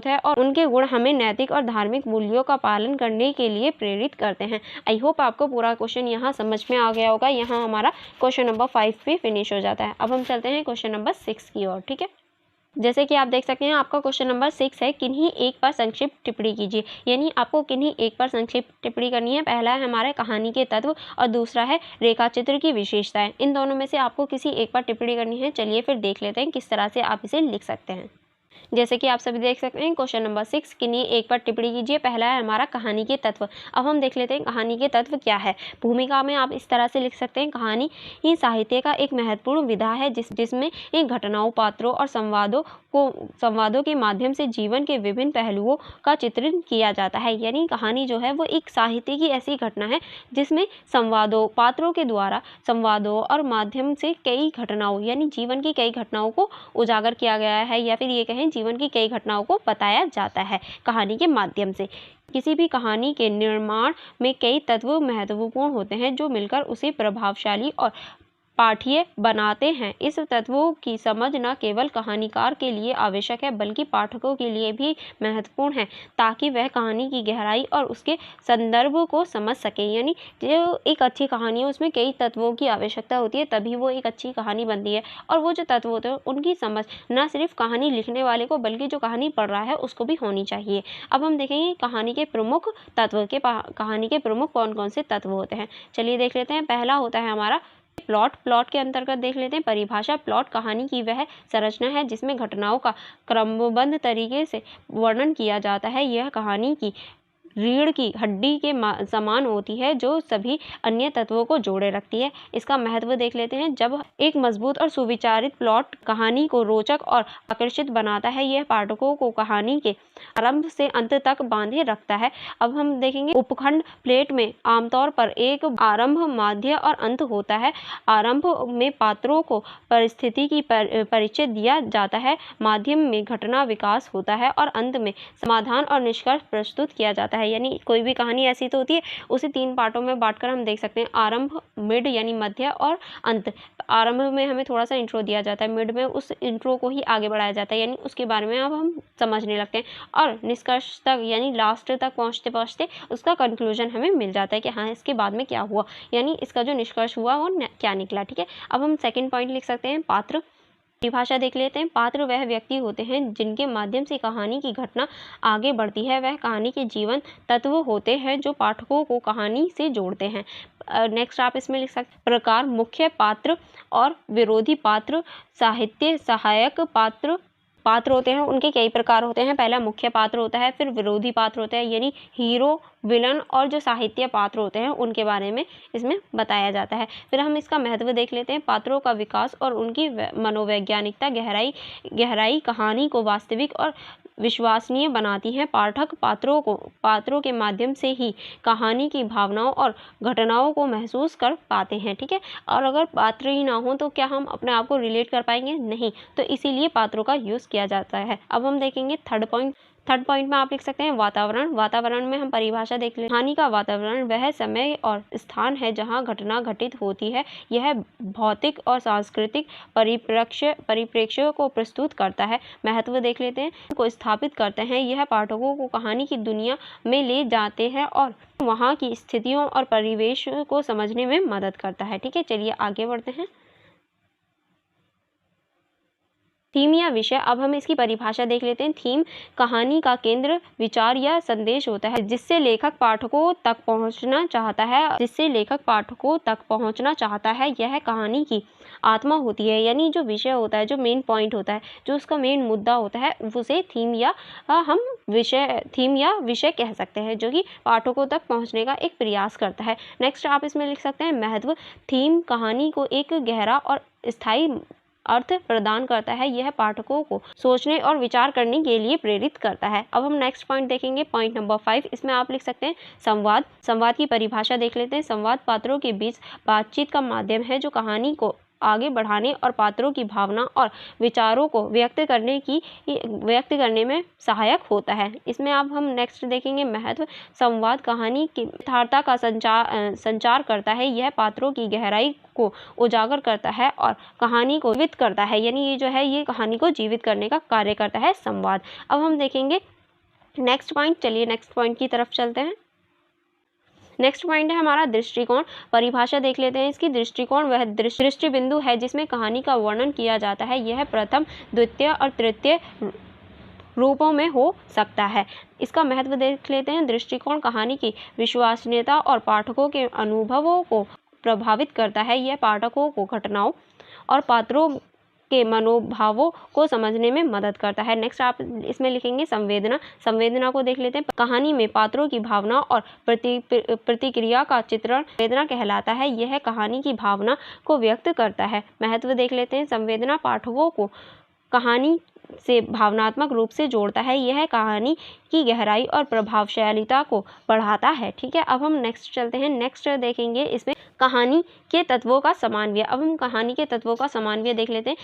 है और उनके गुण हमें नैतिक और धार्मिक मूल्यों का पालन करने के लिए प्रेरित करते हैं। आई होप आपको पूरा क्वेश्चन यहाँ समझ में आ गया होगा। यहाँ हमारा क्वेश्चन नंबर 5 भी फिनिश हो जाता है। अब हम चलते हैं क्वेश्चन नंबर 6 की ओर। ठीक है, जैसे कि आप देख सकते हैं आपका क्वेश्चन नंबर 6 है किन्हीं एक पर संक्षिप्त टिप्पणी कीजिए। यानी आपको किन्हीं एक पर संक्षिप्त टिप्पणी करनी है। पहला है हमारे कहानी के तत्व और दूसरा है रेखाचित्र की विशेषताएं। इन दोनों में से आपको किसी एक पर टिप्पणी करनी है। चलिए फिर देख लेते हैं किस तरह से आप इसे लिख सकते हैं। जैसे कि आप सभी देख सकते हैं क्वेश्चन नंबर 6, किन्हीं एक पर टिप्पणी कीजिए। पहला है हमारा कहानी के तत्व। अब हम देख लेते हैं कहानी के तत्व क्या है। भूमिका में आप इस तरह से लिख सकते हैं, कहानी ही साहित्य का एक महत्वपूर्ण विधा है जिसमें इन घटनाओं, पात्रों और संवादों के माध्यम से जीवन के विभिन्न पहलुओं का चित्रण किया जाता है। यानी कहानी जो है वो एक साहित्य की ऐसी घटना है जिसमें संवादों, पात्रों के द्वारा संवादों और माध्यम से कई घटनाओं यानी जीवन की कई घटनाओं को उजागर किया गया है, या फिर ये कहें जीवन की कई घटनाओं को बताया जाता है कहानी के माध्यम से। किसी भी कहानी के निर्माण में कई तत्व महत्वपूर्ण होते हैं जो मिलकर उसे प्रभावशाली और पाठ्य बनाते हैं। इस तत्वों की समझ न केवल कहानीकार के लिए आवश्यक है बल्कि पाठकों के लिए भी महत्वपूर्ण है, ताकि वह कहानी की गहराई और उसके संदर्भ को समझ सके। यानी जो एक अच्छी कहानी है उसमें कई तत्वों की आवश्यकता होती है, तभी वो एक अच्छी कहानी बनती है। और वो जो तत्व होते हैं उनकी समझ न सिर्फ कहानी लिखने वाले को बल्कि जो कहानी पढ़ रहा है उसको भी होनी चाहिए। अब हम देखेंगे कहानी के प्रमुख तत्व कहानी के प्रमुख कौन कौन से तत्व होते हैं। चलिए देख लेते हैं। पहला होता है हमारा प्लॉट के अंतर्गत देख लेते हैं परिभाषा। प्लॉट कहानी की वह संरचना है जिसमें घटनाओं का क्रमबद्ध तरीके से वर्णन किया जाता है। यह कहानी की रीढ़ की हड्डी के समान होती है जो सभी अन्य तत्वों को जोड़े रखती है। इसका महत्व देख लेते हैं। जब एक मजबूत और सुविचारित प्लॉट कहानी को रोचक और आकर्षित बनाता है, यह पाठकों को कहानी के आरंभ से अंत तक बांधे रखता है। अब हम देखेंगे उपखंड प्लेट में आमतौर पर एक आरंभ, मध्य और अंत होता है। आरंभ में पात्रों को परिस्थिति की परिचय दिया जाता है, माध्यम में घटना विकास होता है और अंत में समाधान और निष्कर्ष प्रस्तुत किया जाता है। यानी कोई भी कहानी ऐसी तो होती है, उसे 3 पार्टों में बांटकर हम देख सकते हैं, आरंभ, मिड यानी मध्य और अंत। आरंभ में हमें थोड़ा सा इंट्रो दिया जाता है, मिड में उस इंट्रो को ही आगे बढ़ाया जाता है, यानी उसके बारे में अब हम समझने लगते हैं, और निष्कर्ष तक यानी लास्ट तक पहुँचते पहुँचते उसका कंक्लूजन हमें मिल जाता है कि हाँ इसके बाद में क्या हुआ, यानी इसका जो निष्कर्ष हुआ वो क्या निकला। ठीक है, अब हम सेकेंड पॉइंट लिख सकते हैं पात्र। परिभाषा देख लेते हैं। पात्र वह व्यक्ति होते हैं जिनके माध्यम से कहानी की घटना आगे बढ़ती है। वह कहानी के जीवन तत्व होते हैं जो पाठकों को कहानी से जोड़ते हैं। नेक्स्ट आप इसमें लिख सकते हैं प्रकार। मुख्य पात्र और विरोधी पात्र। साहित्य सहायक पात्र होते हैं, उनके कई प्रकार होते हैं। पहला मुख्य पात्र होता है, फिर विरोधी पात्र होता है यानी हीरो, विलन, और जो साहित्य पात्र होते हैं उनके बारे में इसमें बताया जाता है। फिर हम इसका महत्व देख लेते हैं। पात्रों का विकास और उनकी मनोवैज्ञानिकता गहराई कहानी को वास्तविक और विश्वसनीय बनाती है। पाठक पात्रों के माध्यम से ही कहानी की भावनाओं और घटनाओं को महसूस कर पाते हैं। ठीक है, और अगर पात्र ही ना हो तो क्या हम अपने आप को रिलेट कर पाएंगे? नहीं, तो इसीलिए पात्रों का यूज़ किया जाता है। अब हम देखेंगे थर्ड पॉइंट में आप लिख सकते हैं वातावरण में हम परिभाषा देख लें। कहानी का वातावरण वह समय और स्थान है जहां घटना घटित होती है। यह भौतिक और सांस्कृतिक परिप्रेक्ष्य को प्रस्तुत करता है। महत्व देख लेते हैं, को स्थापित करते हैं। यह पाठकों को कहानी की दुनिया में ले जाते हैं और वहाँ की स्थितियों और परिवेश को समझने में मदद करता है। ठीक है, चलिए आगे बढ़ते हैं। थीम या विषय। अब हम इसकी परिभाषा देख लेते हैं। थीम कहानी का केंद्र, विचार या संदेश होता है जिससे लेखक पाठकों तक पहुंचना चाहता है। यह कहानी की आत्मा होती है, यानी जो विषय होता है, जो मेन पॉइंट होता है, जो उसका मेन मुद्दा होता है, उसे थीम या विषय कह सकते हैं, जो कि पाठकों तक पहुंचने का एक प्रयास करता है। नेक्स्ट आप इसमें लिख सकते हैं महत्व। थीम कहानी को एक गहरा और स्थायी अर्थ प्रदान करता है। यह पाठकों को सोचने और विचार करने के लिए प्रेरित करता है। अब हम नेक्स्ट पॉइंट देखेंगे, पॉइंट नंबर 5। इसमें आप लिख सकते हैं संवाद की परिभाषा देख लेते हैं। संवाद पात्रों के बीच बातचीत का माध्यम है जो कहानी को आगे बढ़ाने और पात्रों की भावना और विचारों को व्यक्त करने में सहायक होता है। इसमें अब हम नेक्स्ट देखेंगे महत्व। संवाद कहानी की यथार्थता का संचार करता है। यह पात्रों की गहराई को उजागर करता है और कहानी को जीवित करता है, यानी ये जो है ये कहानी को जीवित करने का कार्य करता है संवाद। अब हम देखेंगे नेक्स्ट पॉइंट। चलिए नेक्स्ट पॉइंट की तरफ चलते हैं। नेक्स्ट पॉइंट है हमारा दृष्टिकोण। परिभाषा देख लेते हैं इसकी। दृष्टिकोण वह दृष्टि बिंदु है जिसमें कहानी का वर्णन किया जाता है। यह प्रथम, द्वितीय और तृतीय रूपों में हो सकता है। इसका महत्व देख लेते हैं। दृष्टिकोण कहानी की विश्वसनीयता और पाठकों के अनुभवों को प्रभावित करता है। यह पाठकों को घटनाओं और पात्रों के मनोभावों को समझने में मदद करता है। नेक्स्ट आप इसमें लिखेंगे संवेदना। संवेदना को देख लेते हैं। कहानी में पात्रों की भावना और प्रतिक्रिया का चित्रण संवेदना कहलाता है। यह कहानी की भावना को व्यक्त करता है। महत्व देख लेते हैं। संवेदना पाठकों को कहानी से भावनात्मक रूप से जोड़ता है। यह कहानी की गहराई और प्रभावशालीता को बढ़ाता है। ठीक है, अब हम नेक्स्ट चलते हैं। नेक्स्ट देखेंगे इसमें कहानी के तत्वों का समन्वय। अब हम कहानी के तत्वों का समन्वय देख लेते हैं।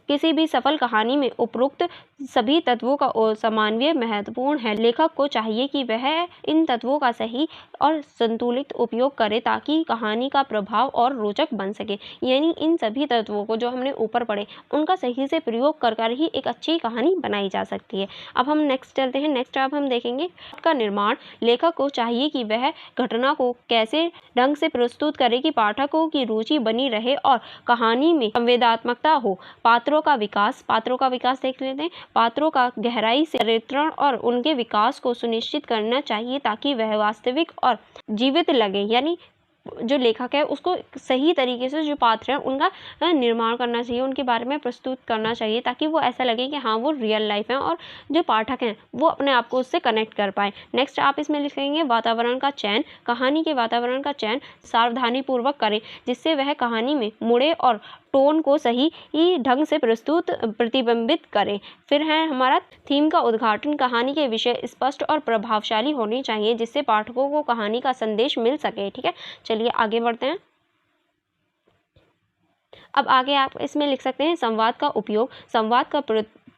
किसी भी सफल कहानी में उपरोक्त सभी तत्वों का समन्वय महत्वपूर्ण है। लेखक को चाहिए कि वह इन तत्वों का सही और संतुलित उपयोग करे ताकि कहानी का प्रभाव और रोचक बन सके। यानी इन सभी तत्वों को जो हमने ऊपर पढ़े उनका सही से प्रयोग कर ही एक अच्छी कहानी बनाई जा सकती है। अब हम नेक्स्ट चलते हैं। नेक्स्ट अब हम देखेंगे का निर्माण। लेखक को चाहिए कि वह घटना को कैसे ढंग से प्रस्तुत करे कि पाठकों की रुचि बनी रहे और कहानी में संवेदनात्मकता हो। पात्रों का विकास। पात्रों का विकास देख लेते हैं। पात्रों का गहराई से चरित्रण और उनके विकास को सुनिश्चित करना चाहिए ताकि वह वास्तविक और जीवित लगे। यानी जो लेखक है उसको सही तरीके से जो पात्र हैं उनका निर्माण करना चाहिए, उनके बारे में प्रस्तुत करना चाहिए ताकि वो ऐसा लगे कि हाँ वो रियल लाइफ है और जो पाठक हैं वो अपने आप को उससे कनेक्ट कर पाए। नेक्स्ट आप इसमें लिखेंगे वातावरण का चयन। कहानी के वातावरण का चयन सावधानीपूर्वक करें जिससे वह कहानी में मुड़े और टोन को सही ढंग से प्रतिबिंबित करें। फिर है हमारा थीम का उद्घाटन। कहानी के विषय स्पष्ट और प्रभावशाली होने चाहिए जिससे पाठकों को कहानी का संदेश मिल सके। ठीक है, चलिए आगे बढ़ते हैं। अब आगे आप इसमें लिख सकते हैं संवाद का उपयोग। संवाद का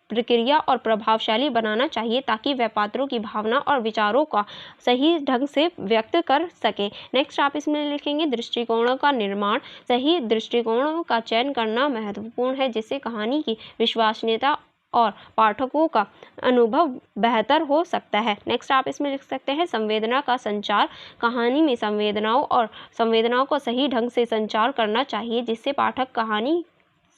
प्रक्रिया और प्रभावशाली बनाना चाहिए ताकि वह पात्रों की भावना और विचारों का सही ढंग से व्यक्त कर सके। नेक्स्ट आप इसमें लिखेंगे दृष्टिकोणों का निर्माण। सही दृष्टिकोणों का चयन करना महत्वपूर्ण है जिससे कहानी की विश्वसनीयता और पाठकों का अनुभव बेहतर हो सकता है। नेक्स्ट आप इसमें लिख सकते हैं संवेदना का संचार। कहानी में संवेदनाओं को सही ढंग से संचार करना चाहिए जिससे पाठक कहानी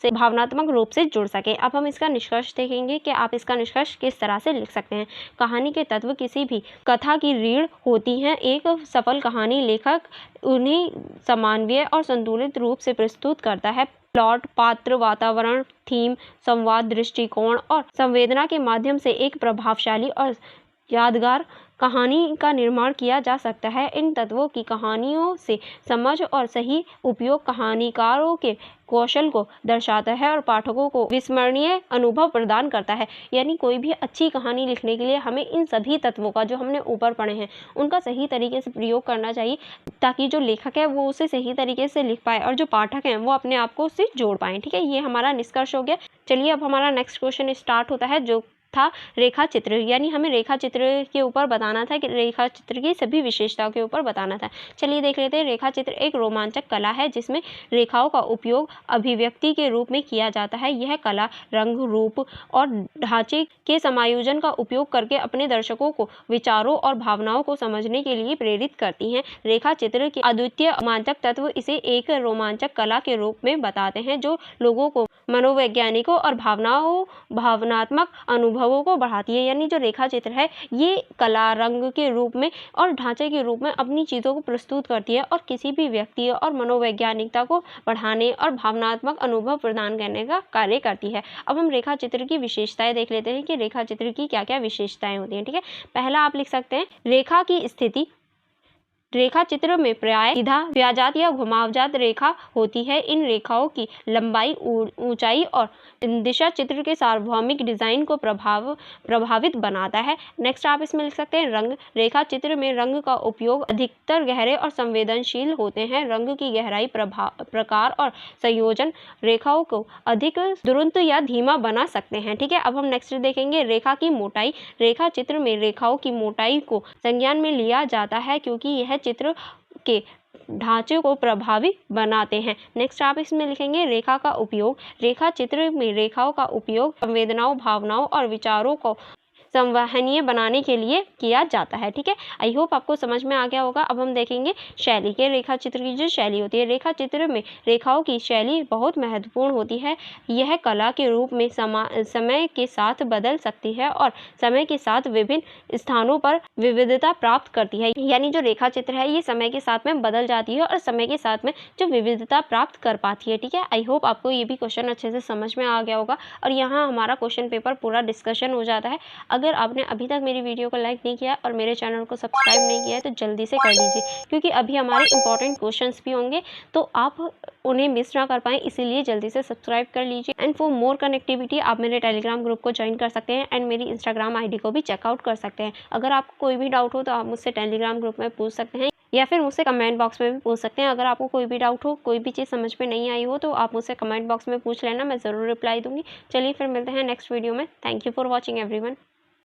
से भावनात्मक रूप से जुड़ सके। अब हम इसका निष्कर्ष देखेंगे कि आप इसका निष्कर्ष किस तरह से लिख सकते हैं। कहानी के तत्व किसी भी कथा की रीढ़ होती हैं। एक सफल कहानी लेखक उन्हें समन्वय और संतुलित रूप से प्रस्तुत करता है। प्लॉट, पात्र, वातावरण, थीम, संवाद, दृष्टिकोण और संवेदना के माध्यम से एक प्रभावशाली और यादगार कहानी का निर्माण किया जा सकता है। इन तत्वों की कहानियों से समझ और सही उपयोग कहानीकारों के कौशल को दर्शाता है और पाठकों को विस्मरणीय अनुभव प्रदान करता है। यानी कोई भी अच्छी कहानी लिखने के लिए हमें इन सभी तत्वों का जो हमने ऊपर पढ़े हैं उनका सही तरीके से प्रयोग करना चाहिए ताकि जो लेखक है वो उसे सही तरीके से लिख पाए और जो पाठक हैं वो अपने आप को उससे जोड़ पाएँ। ठीक है, ये हमारा निष्कर्ष हो गया। चलिए अब हमारा नेक्स्ट क्वेश्चन स्टार्ट होता है जो था रेखा चित्र। यानी हमें रेखा चित्र के ऊपर बताना था कि रेखा चित्र की सभी विशेषताओं के ऊपर बताना था। चलिए देख लेते हैं। रेखा चित्र एक रोमांचक कला है जिसमें रेखाओं का उपयोग अभिव्यक्ति के रूप में किया जाता है। यह कला रंग, रूप और ढांचे के समायोजन का उपयोग करके अपने दर्शकों को विचारों और भावनाओं को समझने के लिए प्रेरित करती है। रेखा चित्र के अद्वितीय रोमांचक तत्व इसे एक रोमांचक कला के रूप में बताते हैं जो लोगों को मनोवैज्ञानिकों और भावनात्मक अनुभवों को बढ़ाती है। यानी जो रेखा चित्र है ये कला रंग के रूप में और ढांचे के रूप में अपनी चीज़ों को प्रस्तुत करती है और किसी भी व्यक्ति और मनोवैज्ञानिकता को बढ़ाने और भावनात्मक अनुभव प्रदान करने का कार्य करती है। अब हम रेखा चित्र की विशेषताएं देख लेते हैं कि रेखा चित्र की क्या क्या विशेषताएं होती हैं। ठीक है, पहला आप लिख सकते हैं रेखा की स्थिति। रेखा चित्र में प्राय सीधा व्याजात या घुमावजात रेखा होती है। इन रेखाओं की लंबाई, ऊंचाई और दिशा चित्र के सार्वभौमिक डिजाइन को प्रभावित बनाता है। नेक्स्ट आप इसमें लिख सकते हैं रंग। रेखा चित्र में रंग का उपयोग अधिकतर गहरे और संवेदनशील होते हैं। रंग की गहराई, प्रकार और संयोजन रेखाओं को अधिक तुरंत या धीमा बना सकते हैं। ठीक है, अब हम नेक्स्ट देखेंगे रेखा की मोटाई। रेखा चित्र में रेखाओं की मोटाई को संज्ञान में लिया जाता है क्योंकि यह चित्र के ढांचे को प्रभावी बनाते हैं। नेक्स्ट आप इसमें लिखेंगे रेखा का उपयोग। रेखा चित्र में रेखाओं का उपयोग संवेदनाओं, भावनाओं और विचारों को संवहनीय बनाने के लिए किया जाता है। ठीक है, आई होप आपको समझ में आ गया होगा। अब हम देखेंगे शैली के रेखा चित्र की जो शैली होती है। रेखा चित्र में रेखाओं की शैली बहुत महत्वपूर्ण होती है। यह कला के रूप में समय के साथ बदल सकती है और समय के साथ विभिन्न स्थानों पर विविधता प्राप्त करती है। यानी जो रेखा चित्र है ये समय के साथ में बदल जाती है और समय के साथ में जो विविधता प्राप्त कर पाती है। ठीक है, आई होप आपको ये भी क्वेश्चन अच्छे से समझ में आ गया होगा और यहाँ हमारा क्वेश्चन पेपर पूरा डिस्कशन हो जाता है। अगर आपने अभी तक मेरी वीडियो को लाइक नहीं किया और मेरे चैनल को सब्सक्राइब नहीं किया है तो जल्दी से कर लीजिए, क्योंकि अभी हमारे इंपॉर्टेंट क्वेश्चंस भी होंगे तो आप उन्हें मिस ना कर पाएँ, इसीलिए जल्दी से सब्सक्राइब कर लीजिए। एंड फॉर मोर कनेक्टिविटी आप मेरे टेलीग्राम ग्रुप को ज्वाइन कर सकते हैं एंड मेरी इंस्टाग्राम आईडी को भी चेकआउट कर सकते हैं। अगर आपको कोई भी डाउट हो तो आप मुझसे टेलीग्राम ग्रुप में पूछ सकते हैं या फिर मुझसे कमेंट बॉक्स में भी पूछ सकते हैं। अगर आपको कोई भी डाउट हो, कोई भी चीज़ समझ में नहीं आई हो तो आप मुझसे कमेंट बॉक्स में पूछ लेना, मैं ज़रूर रिप्लाई दूंगी। चलिए फिर मिलते हैं नेक्स्ट वीडियो में। Thank you for watching everyone.